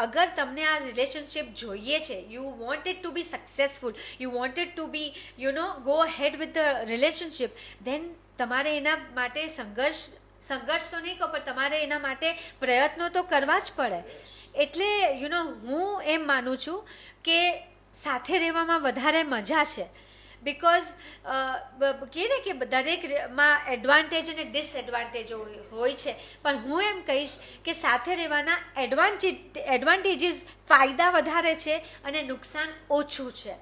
અગર તમને આ રિલેશનશિપ જોઈએ છે, you want it to be successful, you want it to be go head with the relationship, then તમારે એના માટે સંઘર્ષ તો નહીં કહો, પણ તમારે એના માટે પ્રયત્નો તો કરવા જ પડે. એટલે હું એમ માનું છું કે સાથે રહેવામાં વધારે મજા છે. બિકોઝ કહે ને કે દરેકમાં એડવાન્ટેજ અને ડિસએડવાન્ટેજ હોય છે, પણ હું એમ કહીશ કે સાથે રહેવાના એડવાન્ટેજીસ, ફાયદા વધારે છે અને નુકસાન ઓછું છે.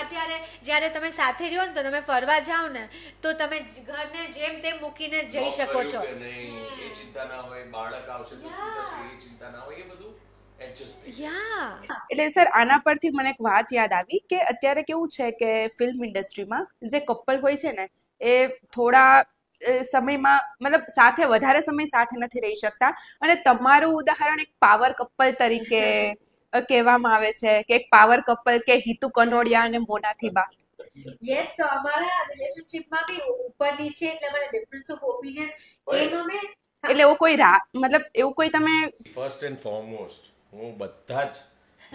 અત્યારે જ્યારે તમે સાથે રહ્યો ને તો તમે ફરવા જાઓ ને તો તમે ઘરને જેમ તેમ મૂકીને જઈ શકો છો. એ ચિંતા ના હોય, બાળક આવશે તો શું થશે એ ચિંતા ના હોય, એ બધું એટલે સર આના પરથી મને એક વાત યાદ આવી કે અત્યારે કેવું છે કે ફિલ્મ ઇન્ડસ્ટ્રીમાં જે કપલ હોય છે ને એ થોડા સમયમાં મતલબ સાથે વધારે સમય સાથે નથી રહી શકતા, અને તમારું ઉદાહરણ એક પાવર કપલ તરીકે કહેવામાં આવે છે કે એક પાવર કપલ કે હિતુ કનોડિયા અને મોનાથીબા. યસ, તો અમારા રિલેશનશિપમાં બી ઉપર નીચે, એટલે અમારા ડિફરન્સ ઓફ ઓપિનિયન એમ અમે એટલે એવો કોઈ મતલબ એવું કોઈ તમે ફર્સ્ટ એન્ડ ફોરમોસ્ટ હું બધા જ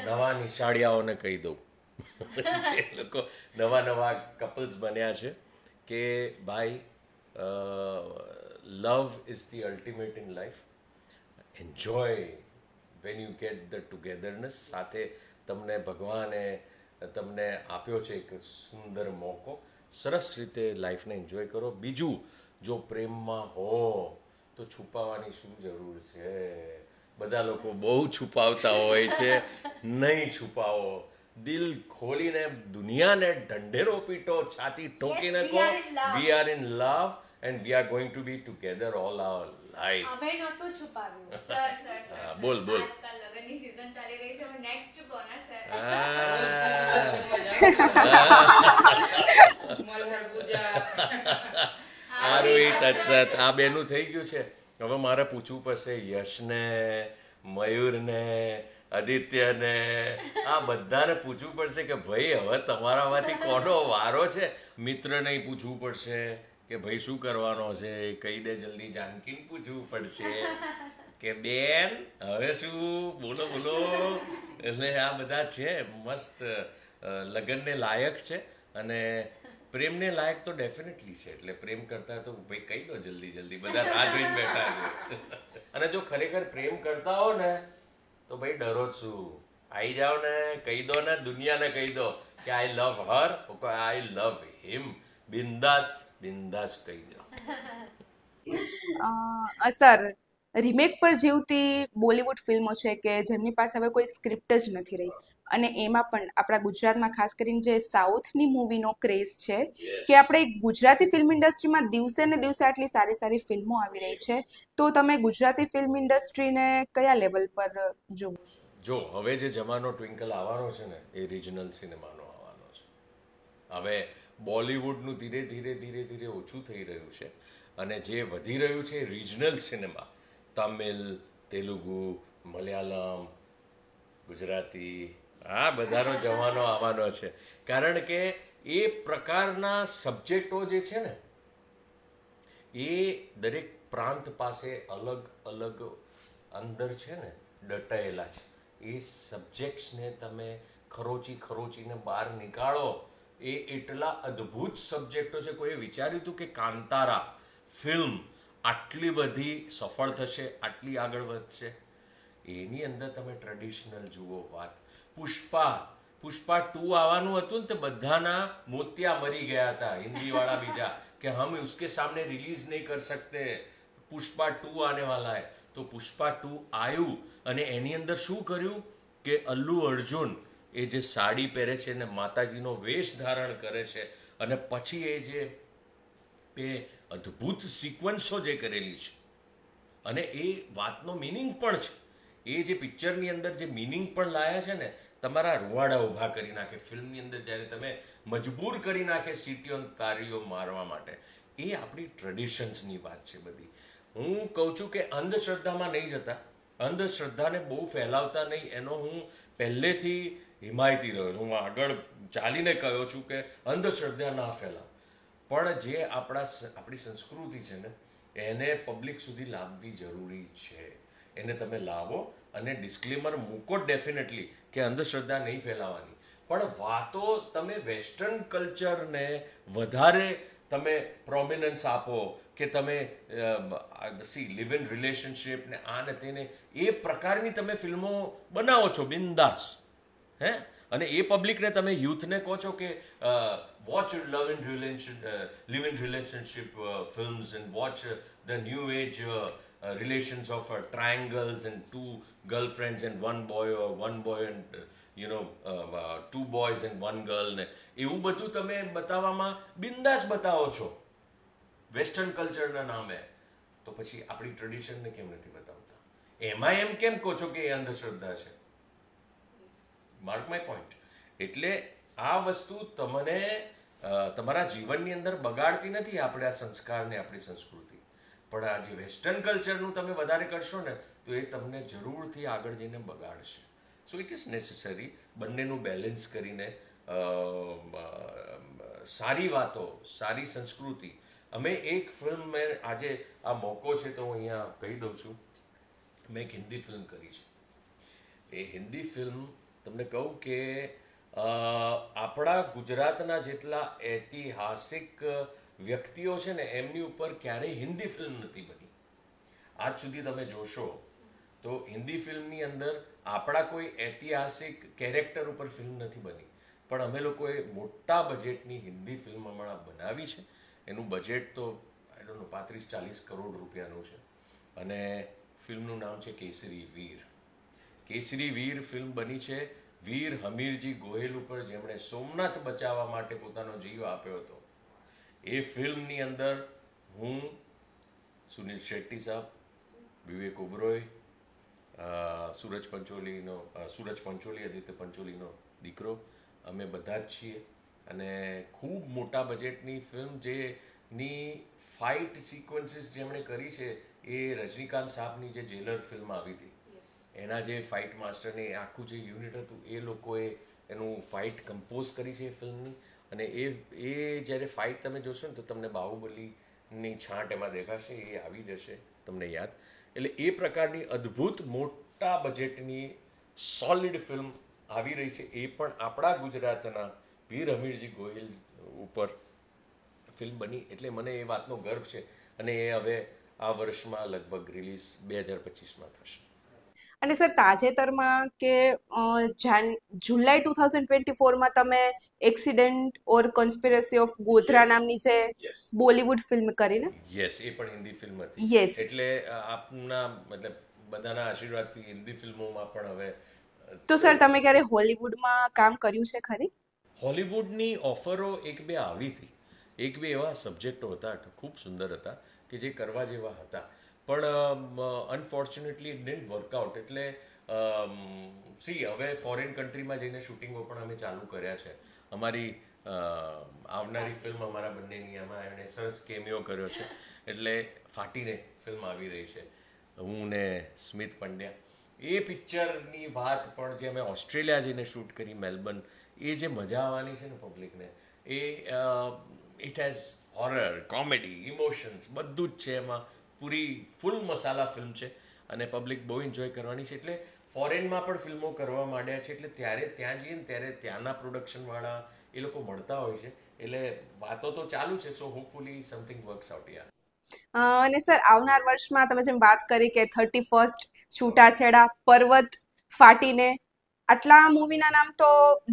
નવા નિશાળિયાઓને કહી દઉં જે લોકો નવા કપલ્સ બન્યા છે કે ભાઈ love is the ultimate in life. Enjoy when you get the togetherness. સાથે તમને ભગવાને તમને આપ્યો છે એક સુંદર મોકો. સરસ રીતે લાઈફને એન્જોય કરો. બીજું, જો પ્રેમમાં હો તો છુપાવવાની શું જરૂર છે? બધા લોકો બહુ છુપાવતા હોય છે. નહીં છુપાવો. દિલ ખોલીને દુનિયાને ઢંઢેરો પીટો, છાતી ઠોકીને Yes, we કહો are in love. We are in love and we are going to be together all our life. અમે નહોતું છુપાવ્યું. સર બોલ. આજકાલ લગ્નની season ચાલી રહી છે, હવે next કોના છે? રોહિત અક્ષત આ બેનું થઈ ગયું છે. હવે મારે પૂછવું પડશે યશને, મયુરને, આદિત્યને, આ બધાને પૂછવું પડશે કે ભાઈ હવે તમારામાંથી કોનો વારો છે. મિત્ર નહીં પૂછવું પડશે કે ભાઈ શું કરવાનો છે, કહી દે જલ્દી. જાનકીને પૂછવું પડશે કે બેન હવે શું, બોલો બોલો. એટલે આ બધા છે મસ્ત લગ્નને લાયક છે અને પ્રેમને લાયક તો ડેફિનેટલી છે. એટલે પ્રેમ કરતા તો ભાઈ કહી દો જલ્દી, બધા રાહ જોઈને બેઠા છે. અને જો ખરેખર પ્રેમ કરતા હો ને તો ભાઈ ડરો જ શું, આવી જાઓ ને, કહી દો ને, દુનિયાને કહી દો કે આઈ લવ હર, આઈ લવ હિમ. બિંદાસ કહી દો. સર રીમેક પર જીવતી બોલિવૂડ ફિલ્મો છે કે જેમની પાસે હવે કોઈ સ્ક્રિપ્ટ જ નથી રહી, અને એમાં પણ આપણા ગુજરાતમાં ખાસ કરીને જે સાઉથની મૂવીનો ક્રેઝ છે કે આપણે ગુજરાતી ફિલ્મ ઇન્ડસ્ટ્રીમાં દિવસે ને દિવસે આટલી સારી સારી ફિલ્મો આવી રહી છે, તો તમે ગુજરાતી ફિલ્મ ઇન્ડસ્ટ્રીને કયા લેવલ પર જોવો? જો હવે જે જમાનો ટ્વિંકલ આવવાનો છે ને એ રિજનલ સિનેમાનો આવવાનો છે. હવે બોલિવૂડનું ધીરે ઓછું થઈ રહ્યું છે અને જે વધી રહ્યું છે રિજનલ સિનેમા. તમિલ, તેલુગુ, મલયાલમ, ગુજરાતી, આ બધાનો જમાનો આવવાનો છે. કારણ કે એ પ્રકારના સબ્જેક્ટો જે છે ને એ દરેક પ્રાંત પાસે અલગ અંદર છે ને દટાયેલા છે. એ સબ્જેક્ટ્સને તમે ખરોચીને બહાર નીકાળો. એ એટલા અદ્ભુત સબ્જેક્ટો છે. કોઈએ વિચાર્યું હતું કે કાંતારા ફિલ્મ આટલી બધી સફળ થશે, આટલી આગળ વધશે? એની અંદર તમે ટ્રેડિશનલ જુઓ વાત. પુષ્પા 2 આવવાનું હતું ને તો બધાના મોતિયા મરી ગયા હતા હિન્દીવાળા બીજા કે હમ ઉસકે સામને રિલીઝ નહીં કર सकते, પુષ્પા 2 આને વાલા હૈ. તો પુષ્પા 2 આવ્યું અને એની અંદર શું કર્યું કે અલ્લુ અર્જુન એ જે સાડી પહેરે છે અને માતાજીનો વેશ ધારણ કરે છે અને પછી એ જે બે અદ્ભુત સિક્વન્સો જે કરેલી છે અને એ વાતનો મિનિંગ પણ છે. એ જે પિક્ચરની અંદર જે મિનિંગ પણ લાયા છે ને, તમારા રૂવાડા ઊભા કરી નાખે. ફિલ્મની અંદર જ્યારે તમે મજબૂર કરી નાખે સીટીઓ તારીઓ મારવા માટે. એ આપણી ટ્રેડિશન્સની વાત છે બધી. હું કહું છું કે અંધશ્રદ્ધામાં નહીં જતા, અંધશ્રદ્ધાને બહુ ફેલાવતા નહીં, એનો હું પહેલેથી હિમાયતી રહ્યો છું. હું આગળ ચાલીને કહ્યો છું કે અંધશ્રદ્ધા ના ફેલાવ. પણ જે આપણી સંસ્કૃતિ છે ને એને પબ્લિક સુધી લાવવી જરૂરી છે. એને તમે લાવો અને ડિસ્ક્લેમર મૂકો ડેફિનેટલી કે અંધશ્રદ્ધા નહીં ફેલાવાની. પણ વાતો તમે વેસ્ટર્ન કલ્ચરને વધારે તમે પ્રોમિનન્સ આપો કે તમે લિવ ઇન રિલેશનશિપ ને આ ને તેને એ પ્રકારની તમે ફિલ્મો બનાવો છો બિંદાસ. અને એ પબ્લિકને તમે યુથને કહો છો કે watch live in relationship films and watch the new age relations of triangles and 2 girlfriends and 1 boy or 1 boy and 2 boys and 1 girl ને એવું બધું તમે બતાવવામાં બિંદાસ બતાવો છો વેસ્ટર્ન કલ્ચરના નામે. તો પછી આપણી ટ્રેડિશનને કેમ નથી બતાવતા? એમાં એમ કેમ કહો છો કે એ અંધશ્રદ્ધા છે? Mark my point. એટલે આ વસ્તુ તમને તમારા જીવનની અંદર બગાડતી નથી આપણે આ સંસ્કારને, આપણી સંસ્કૃતિ. પણ આ જે વેસ્ટર્ન કલ્ચરનું તમે વધારે કરશો ને તો એ તમને જરૂરથી આગળ જઈને બગાડશે. સો ઇટ ઇઝ નેસેસરી બંનેનું બેલેન્સ કરીને સારી વાતો, સારી સંસ્કૃતિ અમે એક ફિલ્મ મેં આજે આ મોકો છે તો હું અહીંયા કહી દઉં છું, મેં એક હિન્દી ફિલ્મ કરી છે. એ હિન્દી ફિલ્મ તમને કહું કે આપણા ગુજરાતના જેટલા ઐતિહાસિક વ્યક્તિઓ છે ને એમની ઉપર ક્યારેય હિન્દી ફિલ્મ નથી બની. આજ સુધી તમે જોશો તો હિન્દી ફિલ્મની અંદર આપણા કોઈ ઐતિહાસિક કેરેક્ટર ઉપર ફિલ્મ નથી બની, પણ અમે લોકોએ મોટા બજેટની હિન્દી ફિલ્મ હમણાં બનાવી છે. એનું બજેટ તો આઈ ડોન્ટ નો 35-40 કરોડ રૂપિયાનું છે અને ફિલ્મનું નામ છે કેસરી વીર. કેસરી વીર ફિલ્મ બની છે વીર હમીરજી ગોહિલ ઉપર, જેમણે સોમનાથ બચાવવા માટે પોતાનો જીવ આપ્યો હતો. એ ફિલ્મની અંદર હું, સુનિલ શેટ્ટી સાહેબ, વિવેક ઓબરોય, સૂરજ પંચોલી, આદિત્ય પંચોલીનો દીકરો, અમે બધા જ છીએ. અને ખૂબ મોટા બજેટની ફિલ્મ જેની ફાઇટ સિક્વન્સીસ જેમણે કરી છે એ રજનીકાંત સાહેબની જે જેલર ફિલ્મ આવી હતી એના જે ફાઇટ માસ્ટરને આખું જે યુનિટ હતું એ લોકોએ એનું ફાઇટ કમ્પોઝ કરી છે એ ફિલ્મની. અને એ જ્યારે ફાઇટ તમે જોશો ને તો તમને બાહુબલીની છાંટ એમાં દેખાશે, એ આવી જશે તમને યાદ. એટલે એ પ્રકારની અદ્ભુત મોટા બજેટની સોલિડ ફિલ્મ આવી રહી છે, એ પણ આપણા ગુજરાતના વીર હમીરજી ગોહિલ ઉપર ફિલ્મ બની. એટલે મને એ વાતનો ગર્વ છે અને એ હવે આ વર્ષમાં લગભગ રિલીઝ 2025માં થશે. અને સર તાજેતરમાં કે જુલાઈ 2024માં તમે accident or conspiracy of Godhra નામની જે બોલિવૂડ ફિલ્મ કરી ને? યસ, એ પણ હિન્દી ફિલ્મ હતી. યસ, એટલે આપના મતલબ બધાના આશીર્વાદથી હિન્દી ફિલ્મોમાં પણ હવે. તો સર તમે ક્યારે હોલિવૂડમાં કામ કર્યું છે ખરી? હોલિવૂડની ઓફરો એક બે આવી હતી, એક બે એવા સબ્જેક્ટો હતા કે ખૂબ સુંદર હતા કે જે કરવા જેવા હતા, પણ અનફોર્ચ્યુનેટલી ઇટ ડિડન્ટ વર્કઆઉટ. એટલે હવે ફોરેન કન્ટ્રીમાં જઈને શૂટિંગો પણ અમે ચાલુ કર્યા છે. અમારી આવનારી ફિલ્મ અમારા બંનેની, આમાં એમણે સરસ કેમિયો કર્યો છે. એટલે ફાટીને ફિલ્મ આવી રહી છે, હું ને સ્મિત પંડ્યા. એ પિક્ચરની વાત પણ જે અમે ઓસ્ટ્રેલિયા જઈને શૂટ કરી, મેલબર્ન, એ જે મજા આવવાની છે ને પબ્લિકને, એ it has horror, comedy, emotions બધું જ છે એમાં. પૂરી ફૂલ મસાલા ફિલ્મ છે અને પબ્લિક બહુ એન્જોય કરવાની છે. એટલે ફોરેનમાં પણ ફિલ્મો કરવા માંડ્યા છે, એટલે ત્યારે ત્યાં જઈએ ને ત્યારે ત્યાંના પ્રોડક્શનવાળા એ લોકો મળતા હોય છે. એટલે વાતો તો ચાલુ છે. સો હોપફુલી સમથિંગ વર્ક્સ આઉટ. યાર. અને સર આવનાર વર્ષમાં તમે જેમ વાત કરી કે 31st, છૂટાછેડા, પર્વત, ફાટીને, આટલા મૂવીના નામ તો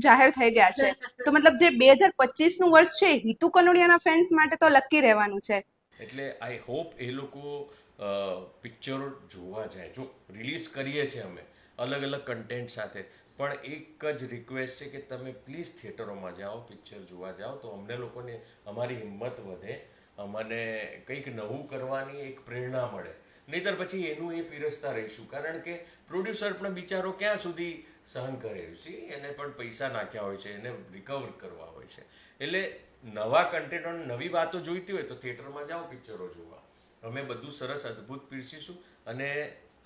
જાહેર થઈ ગયા છે. તો મતલબ જે 2025નું વર્ષ છે હિતુ કનોડિયાના ફેન્સ માટે તો લકી રહેવાનું છે. એટલે આઈ હોપ એ લોકો પિક્ચરો જોવા જાય. જો રિલીઝ કરીએ છીએ અમે અલગ અલગ કન્ટેન્ટ સાથે, પણ એક જ રિક્વેસ્ટ છે કે તમે પ્લીઝ થિયેટરોમાં જાઓ, પિક્ચર જોવા જાઓ, તો અમને લોકોને અમારી હિંમત વધે, અમને કંઈક નવું કરવાની એક પ્રેરણા મળે. નહીંતર પછી એનું એ પીરસતા રહીશું, કારણ કે પ્રોડ્યુસર પણ બિચારો ક્યાં સુધી સહન કરે છે, એને પણ પૈસા નાખ્યા હોય છે, એને રિકવર કરવા હોય છે. એટલે નવા કન્ટેન્ટ અને નવી વાતો જોઈતી હોય તો થિયેટરમાં જાઓ પિક્ચરો જોવા. અમે બધું સરસ અદ્ભુત પીરસીશું. અને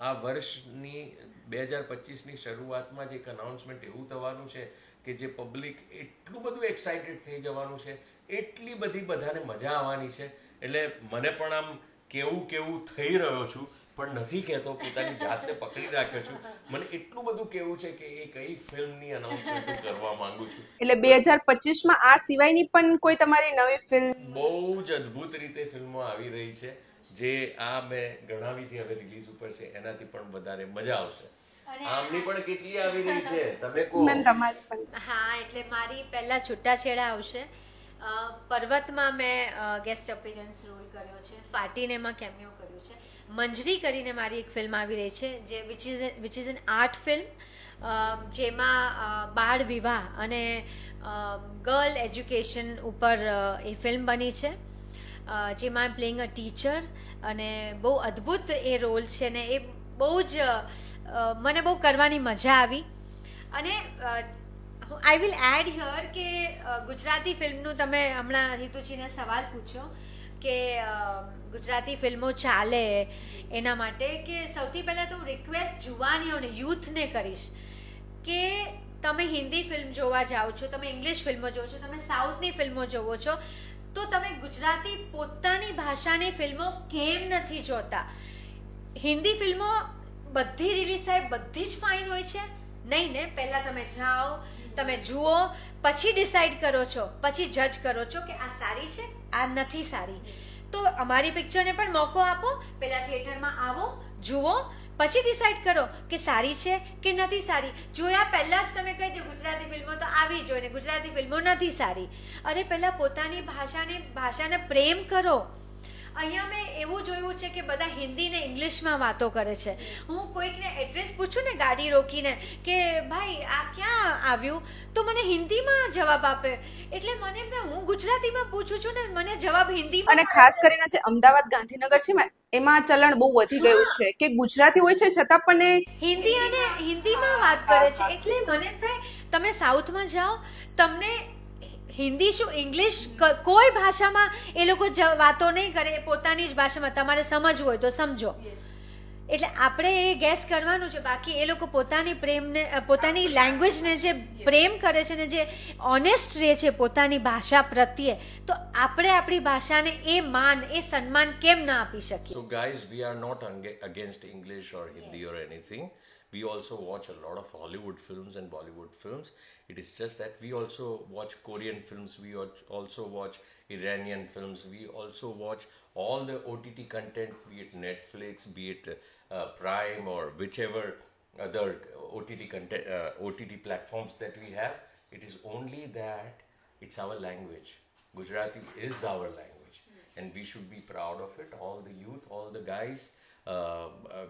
આ વર્ષની 2025ની શરૂઆતમાં જ એક અનાઉન્સમેન્ટ એવું થવાનું છે કે જે પબ્લિક એટલું બધું એક્સાઇટેડ થઈ જવાનું છે, એટલી બધી બધાને મજા આવવાની છે. એટલે મને પણ આમ કેવું થઈ રહ્યો છું, પણ નથી કહેતો, પોતાની જાતને પકડી રાખ્યો છું. મને એટલું બધું કેવું છે કે એ કઈ ફિલ્મની અનાઉન્સમેન્ટ કરવા માંગુ છું. એટલે 2025માં આ સિવાયની પણ કોઈ તમારી નવી ફિલ્મ? બહુ જ અદ્ભુત રીતે ફિલ્મો આવી રહી છે, જે આ મેં ગણાવી છે હવે રિલીઝ ઉપર છે, એનાથી પણ વધારે મજા આવશે. આમની પણ કેટલી આવી રહી છે તમે કહો. મેમ તમારી પણ. હા, એટલે મારી પહેલા છૂટાછેડા આવશે. પર્વતમાં મેં ગેસ્ટ અપિયરન્સ રોલ કર્યો છે. ફાટીનેમાં કેમિયો કર્યું છે. મંજરી કરીને મારી એક ફિલ્મ આવી રહી છે જે which is an art film, જેમાં બાળ વિવાહ અને ગર્લ એજ્યુકેશન ઉપર એ ફિલ્મ બની છે, જેમાં આઈ એમ પ્લેઇંગ અ ટીચર. અને બહુ અદ્ભુત એ રોલ છે ને એ બહુ જ મને બહુ કરવાની મજા આવી. અને આઈ વિલ એડ હિયર કે ગુજરાતી ફિલ્મનું તમે હમણાં હિતુજીને સવાલ પૂછ્યો કે ગુજરાતી ફિલ્મો ચાલે એના માટે, કે સૌથી પહેલાં તો રિક્વેસ્ટ જુવાનીઓને, યુથને કરીશ કે તમે હિન્દી ફિલ્મ જોવા જાઓ છો, તમે ઇંગ્લિશ ફિલ્મો જોવો છો, તમે સાઉથની ફિલ્મો જોવો છો, તો તમે ગુજરાતી પોતાની ભાષાની ફિલ્મો કેમ નથી જોતા? હિન્દી ફિલ્મો બધી રિલીઝ થાય બધી જ ફાઇન હોય છે? નહીં ને, પહેલા તમે જાઓ, તમે જુઓ, પછી ડિસાઈડ કરો છો, પછી જજ કરો છો કે આ સારી છે, આ નથી સારી. તો અમારી પિક્ચરને પણ મોકો આપો, પહેલા થિયેટરમાં આવો, જુઓ, પછી ડિસાઈડ કરો કે સારી છે કે નથી સારી. જોયા પહેલા જ તમે કહી દો ગુજરાતી ફિલ્મો તો આવી જોઈએ ને ગુજરાતી ફિલ્મો નથી સારી. અરે પહેલા પોતાની ભાષાને પ્રેમ કરો. અહીંયા મેં એવું જોયું છે કે બધા હિન્દી ને ઇંગ્લિશમાં વાતો કરે છે. હું કોઈકને એડ્રેસ પૂછું ને ગાડી રોકીને કે ભાઈ આ ક્યાં આવ્યું, તો મને હિન્દીમાં જવાબ આપે. એટલે મને એમ થાય હું ગુજરાતીમાં પૂછું છું ને મને જવાબ હિન્દીમાં. અને ખાસ કરીને જે અમદાવાદ ગાંધીનગર છે ને એમાં ચલણ બહુ વધી ગયું છે કે ગુજરાતી હોય છે છતાં પણ હિન્દી અને હિન્દીમાં વાત કરે છે. એટલે મને એમ થાય તમે સાઉથમાં જાઓ, તમને હિન્દી શું ઇંગ્લિશ કોઈ ભાષામાં એ લોકો વાતો નહીં કરે, પોતાની જ ભાષામાં. તમારે સમજવું હોય તો સમજો. એટલે આપણે એ ગેસ કરવાનું છે. બાકી એ લોકો પોતાની પ્રેમને, પોતાની લેંગ્વેજને જે પ્રેમ કરે છે ને જે ઓનેસ્ટ રહે છે પોતાની ભાષા પ્રત્યે, તો આપણે આપણી ભાષાને એ માન, એ સન્માન કેમ ના આપી શકીએ? So guys, we are not against English or Hindi or anything. We also watch a lot of Hollywood films and Bollywood films. It is just that we also watch Korean films, we also watch Iranian films, we also watch all the OTT content, be it Netflix, be it Prime or whichever other OTT content, OTT platforms that we have. It is only that it's our language. Gujarati is our language, and we should be proud of it. All the youth, all the guys.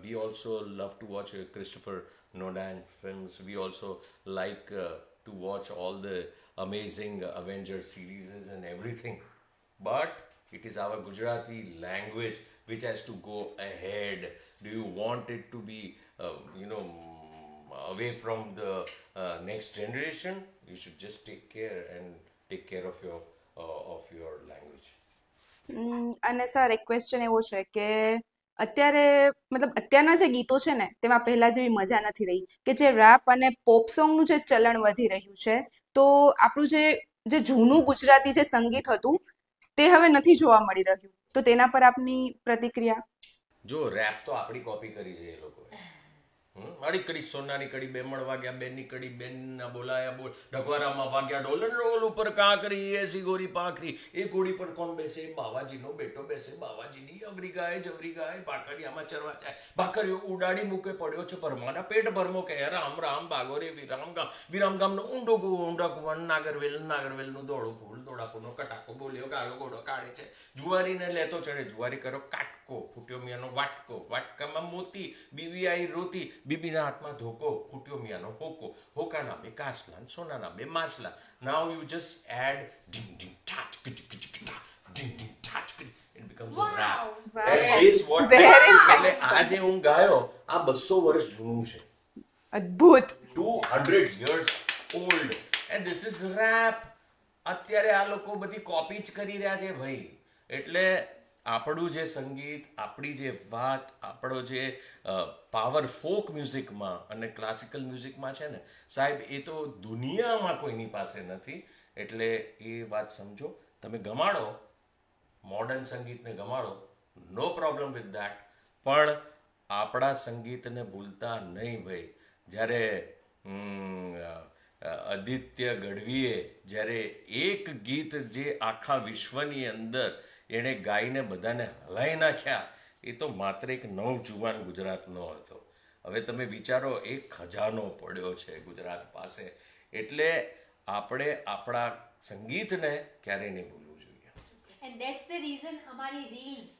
We also love to watch Christopher Nolan films. We also like to watch all the amazing Avenger series and everything. But it is our Gujarati language which has to go ahead. Do you want it to be, away from the next generation? You should just take care of your language. અને સર એક ક્વેશ્ચન એવો છે કે અત્યારે મતલબ અત્યારના જે ગીતો છે ને તેમાં પહેલા જેવી મજા નથી રહી, કે જે રેપ અને પોપ સોંગનું જે ચલણ વધી રહ્યું છે, તો આપણું જે જૂનું ગુજરાતી જે સંગીત હતું તે હવે નથી જોવા મળી રહ્યું. તો તેના પર આપની પ્રતિક્રિયા? જો રેપ તો આપણી કોપી કરી છે એ લોકોએ. મારી કડી સોનાની કડી, બેમણ વાગ્યા બેનની કડી, બેનના બોલાયા બોલ, ઢગવારામાં વાગ્યા ઢોલ, રોલ ઉપર કાંકરી, એસી ગોરી પાંખરી, એ ઘોડી પર કોણ બેસે, બાવાજીનો બેટો બેસે, બાવાજીની અવરી ગાય જવરી ગાય, ભાખરિયામાં ચરવા જાય, ભાખરિયો ઉડાડી મૂકે પડ્યો છે પરમાના પેટ ભરમો કહે રામ રામ ભાગોરે વિરામ ગામનો ઊંડો ઊંડા કુવાન, નાગરવેલનું દોડું ફૂલ, દોડાપુનો કટાકો બોલ્યો, ગાળો ગોળો કાઢે છે, જુવારીને લેતો ચડે, જુવારી કરો કાટકો, ફૂટ્યો મિયાનો વાટકો, વાટકામાં મોતી, બીવી આઈ રોતી, બીબીના હાથમાં ધોકો, ફૂટ્યો મિયાનો હોકો, હોકાના બે કાસલા, સોનાના બે માસલા. Now you just add ding ding tat ding ding tat, it becomes a rap. That is what એટલે આ જે હું ગાયો આ 200 વર્ષ જૂનું છે. અદ્ભુત. 200 years old and this is rap. અત્યારે આ લોકો બધી કોપી જ કરી રહ્યા છે ભાઈ. એટલે આપણું જે સંગીત, આપણી જે વાત, આપણો જે પાવર ફોક મ્યુઝિકમાં અને ક્લાસિકલ મ્યુઝિકમાં છે ને સાહેબ, એ તો દુનિયામાં કોઈની પાસે નથી. એટલે એ વાત સમજો. તમે ગમાડો, મોડર્ન સંગીતને ગમાડો, નો પ્રોબ્લેમ વિથ દેટ, પણ આપણા સંગીતને ભૂલતા નહીં ભાઈ. જ્યારે આદિત્ય ગઢવીએ જ્યારે એક ગીત જે આખા વિશ્વની અંદર એણે ગાઈને બધાને હલાવી નાખ્યા, એ તો માત્ર એક નવજુવાન ગુજરાતનો હતો. હવે તમે વિચારો, એક ખજાનો પડ્યો છે ગુજરાત પાસે. એટલે આપણે આપણા સંગીતને ક્યારેય નહીં ભૂલવું જોઈએ. એન્ડ ધેટ્સ ધ રીઝન અમારી રીલ્સ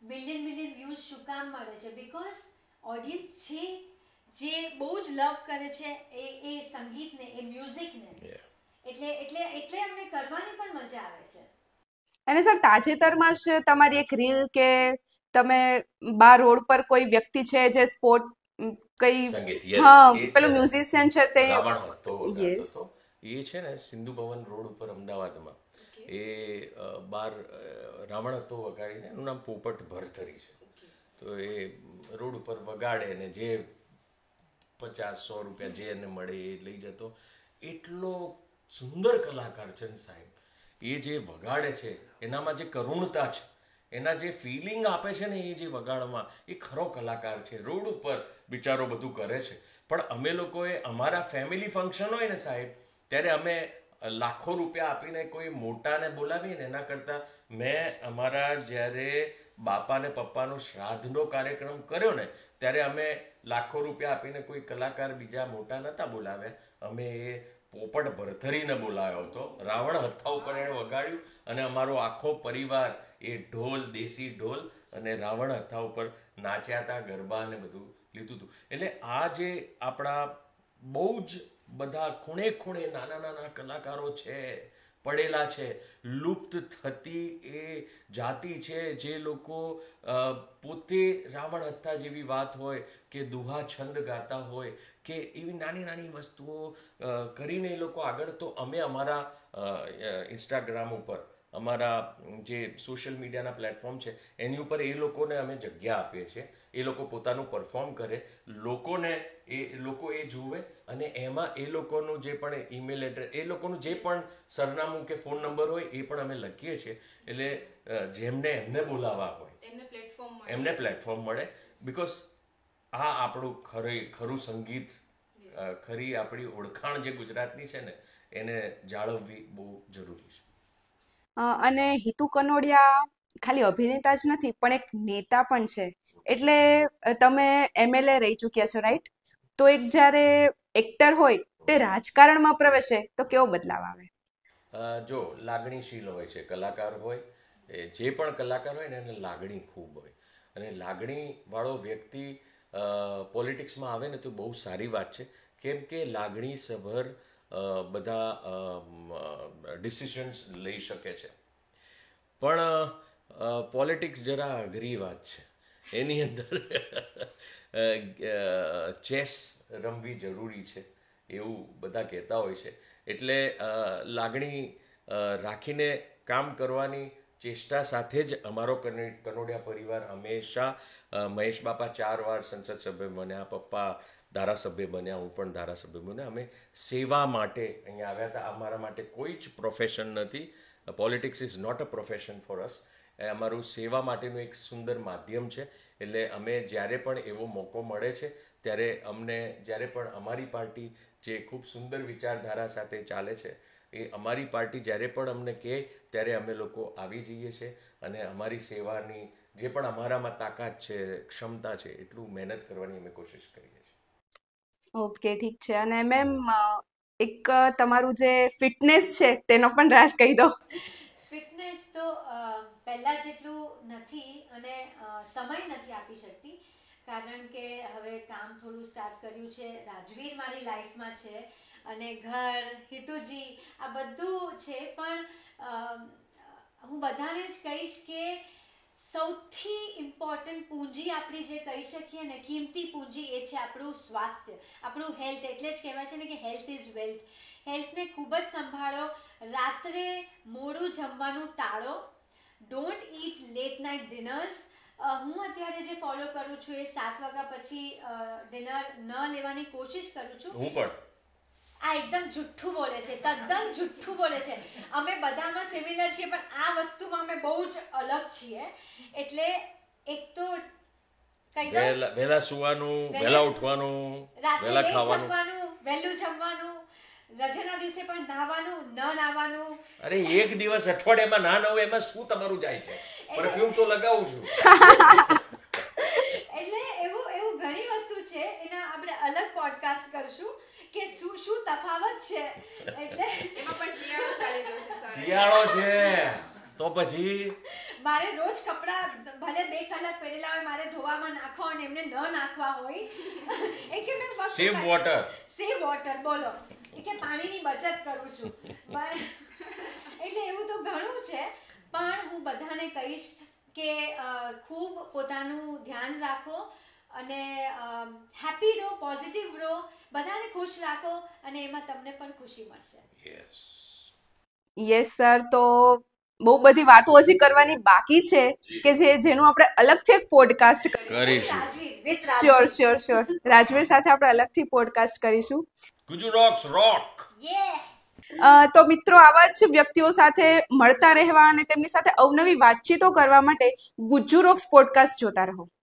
મિલિયન વ્યૂઝ શું કામ મળે છે? બીકોઝ ઓડિયન્સ છે જે બહુ જ લવ કરે છે એ સંગીતને, એ મ્યુઝિકને. એટલે અમને કરવાની પણ મજા આવે છે. અને સર તાજેતરમાં જ તમારી એક રીલ કે તમે બાર રોડ પર કોઈ વ્યક્તિ છે જે સ્પોર્ટ કઈ પેલું મ્યુઝિશિયન છે તે એ છે ને સિંધુ ભવન રોડ ઉપર અમદાવાદમાં, એ બાર રાવણ હતો વગાડીને, એનું નામ પોપટ ભરથરી છે. તો એ રોડ ઉપર વગાડે ને જે 50-100 રૂપિયા જે એને મળે એ લઈ જતો. એટલો સુંદર કલાકાર છે ને સાહેબ. એ જે વગાડે છે એનામાં જે કરુણતા છે, એના જે ફિલિંગ આપે છે ને, એ જે વગાડમાં, એ ખરો કલાકાર છે. રોડ ઉપર બિચારો બધું કરે છે, પણ અમે લોકોએ અમારા ફેમિલી ફંક્શન હોય ને સાહેબ, ત્યારે અમે લાખો રૂપિયા આપીને કોઈ મોટાને બોલાવીએ ને એના કરતાં મેં અમારા જ્યારે બાપા ને પપ્પાનો શ્રાદ્ધનો કાર્યક્રમ કર્યો ને, ત્યારે અમે લાખો રૂપિયા આપીને કોઈ કલાકાર બીજા મોટા નહોતા બોલાવ્યા. અમે એ પોપટ ભરથરીને બોલાવ્યો હતો. રાવણ હથા ઉપર એણે વગાડ્યું અને અમારો આખો પરિવાર એ ઢોલ, દેશી ઢોલ અને રાવણ હથા ઉપર નાચ્યા હતા, ગરબા ને બધું લીધું હતું. એટલે આ જે આપણા બહુ જ બધા ખૂણે ખૂણે નાના નાના કલાકારો છે, પડેલા છે, લુપ્ત થતી એ જાતિ છે, જે લોકો પોતે રાવણ હથા જેવી વાત હોય કે દુહા છંદ ગાતા હોય કે એવી નાની નાની વસ્તુઓ કરીને એ લોકો આગળ. તો અમે અમારા ઇન્સ્ટાગ્રામ ઉપર, અમારા જે સોશિયલ મીડિયાના પ્લેટફોર્મ છે એની ઉપર એ લોકોને અમે જગ્યા આપીએ છીએ. એ લોકો પોતાનું પરફોર્મ કરે, લોકો એ જુએ અને એમાં એ લોકોનું જે પણ ઈમેલ એડ્રેસ, એ લોકોનું જે પણ સરનામું કે ફોન નંબર હોય એ પણ અમે લખીએ છીએ. એટલે જેમને એમને બોલાવવા હોય એમને પ્લેટફોર્મ મળે. બિકોઝ આ આપણું ખરું સંગીત, ખરી આપણી ઓળખાણ જે ગુજરાતની છે ને, એને જાળવવી બહુ જરૂરી છે. અને હિતુ કનોડિયા ખાલી અભિનેતા જ નથી પણ એક નેતા પણ છે. એટલે તમે MLA રહી ચૂક્યા છો, રાઈટ? તો એક જ્યારે એક્ટર હોય તે રાજકારણમાં પ્રવેશે તો કેવો બદલાવ આવે? જો લાગણીશીલ હોય છે કલાકાર હોય, જે પણ કલાકાર હોય ને એને લાગણી ખૂબ હોય, અને લાગણીવાળો વ્યક્તિ પોલિટિક્સમાં આવે ને તો બહુ સારી વાત છે. કેમ કે લાગણીસભર બધા ડિસિશન્સ લઈ શકે છે. પણ પોલિટિક્સ જરા અઘરી વાત છે. એની અંદર ચેસ રમવી જરૂરી છે એવું બધા કહેતા હોય છે. એટલે લાગણી રાખીને કામ કરવાની ચેષ્ટા સાથે જ અમારો કનોડિયા પરિવાર હંમેશા, મહેશ બાપા 4 વાર સંસદ સભ્ય બન્યા, પપ્પા ધારાસભ્ય બન્યા, હું પણ ધારાસભ્ય બન્યા. અમે સેવા માટે અહીંયા આવ્યા હતા. અમારા માટે કોઈ જ પ્રોફેશન નથી. Politics is not a profession for us. એ અમારું સેવા માટેનું એક સુંદર માધ્યમ છે. એટલે અમે જ્યારે પણ એવો મોકો મળે છે ત્યારે અમને, જ્યારે પણ અમારી પાર્ટી જે ખૂબ સુંદર વિચારધારા સાથે ચાલે છે, એ અમારી પાર્ટી જ્યારે પણ અમને કહે ત્યારે અમે લોકો આવી જઈએ છીએ અને અમારી સેવાની જે પણ અમારામાં તાકાત છે, ક્ષમતા છે, એટલું મહેનત કરવાની અમે કોશિશ કરીએ છીએ. ઓકે, ઠીક છે. અને મેમ, એક તમારું જે ફિટનેસ છે તેનો પણ રાઝ કહી દો. ફિટનેસ તો પહેલાં જેટલું નથી અને સમય નથી આપી શકતી, કારણ કે હવે કામ થોડું સ્ટાર્ટ કર્યું છે. રાજવીર મારી લાઈફમાં છે અને ઘર, હિતુજી, આ બધું છે. પણ હું બધાને જ કહીશ કે સૌથી ઇમ્પોર્ટન્ટ પૂંજી આપણી જે કહી શકીએ ને, કિંમતી પૂંજી, એ છે આપણું સ્વાસ્થ્ય, આપણું હેલ્થ. એટલે જ કહેવાય છે ને કે હેલ્થ ઇઝ વેલ્થ. હેલ્થને ખૂબ જ સંભાળો. રાત્રે મોડું જમવાનું ટાળો. Don't eat late night dinners. હું અત્યારે જે ફોલો કરું છું એ 7 વાગ્યા પછી ડિનર ન લેવાની કોશિશ કરું છું. હું પણ. આ એકદમ જુઠ્ઠું બોલે છે, તદ્દન જુઠ્ઠું બોલે છે. અમે બધામાં સિમિલર છીએ પણ આ વસ્તુમાં અમે બહુ જ અલગ છીએ. એટલે એક તો વહેલા સુવાનું, વહેલા ઉઠવાનું, વહેલા ખાવાનું, વહેલું જમવાનું, રજાના દિવસે પણ નાહવાનું, ન નાહવાનું. અરે એક દિવસ અઠવાડિયામાં ના નવું એમાં શું તમારું જાય છે? પરફ્યુમ તો લગાવું છું. એટલે એવું ઘણી વસ્તુ છે. એના આપણે અલગ પોડકાસ્ટ કરશું કે શું તફાવત છે. એટલે એમાં પણ શિયાળો ચાલી રહ્યો છે. શિયાળો છે તો પછી મારે રોજ કપડાં ભલે 2 કલાક પહેરેલા હોય, મારે ધોવામાં નાખો અને એમને ન નાખવા હોય. કે મેં સેવ વોટર બોલો, કે પાણીની બચત કરું છું. એટલે એવું તો ઘણું છે. પણ હું બધાને કહીશ કે ખૂબ પોતાનું ધ્યાન રાખો અને હેપી રહો, પોઝિટિવ રહો, બધાને ખુશ રાખો અને એમાં તમને પણ ખુશી મળશે. Yes sir. તો બહુ બધી વાતો હજી કરવાની બાકી છે કે જેનું આપણે અલગથી એક પોડકાસ્ટ કરીશું. શ્યોર. રાજવીર સાથે આપણે અલગથી પોડકાસ્ટ કરીશું. ગુજુ રોક્સ રોક. તો મિત્રો આવા જ વ્યક્તિઓ સાથે મળતા રહેવા અને તેમની સાથે અવનવી વાતચીતો કરવા માટે ગુજ્જુ રોક્સ પોડકાસ્ટ જોતા રહો.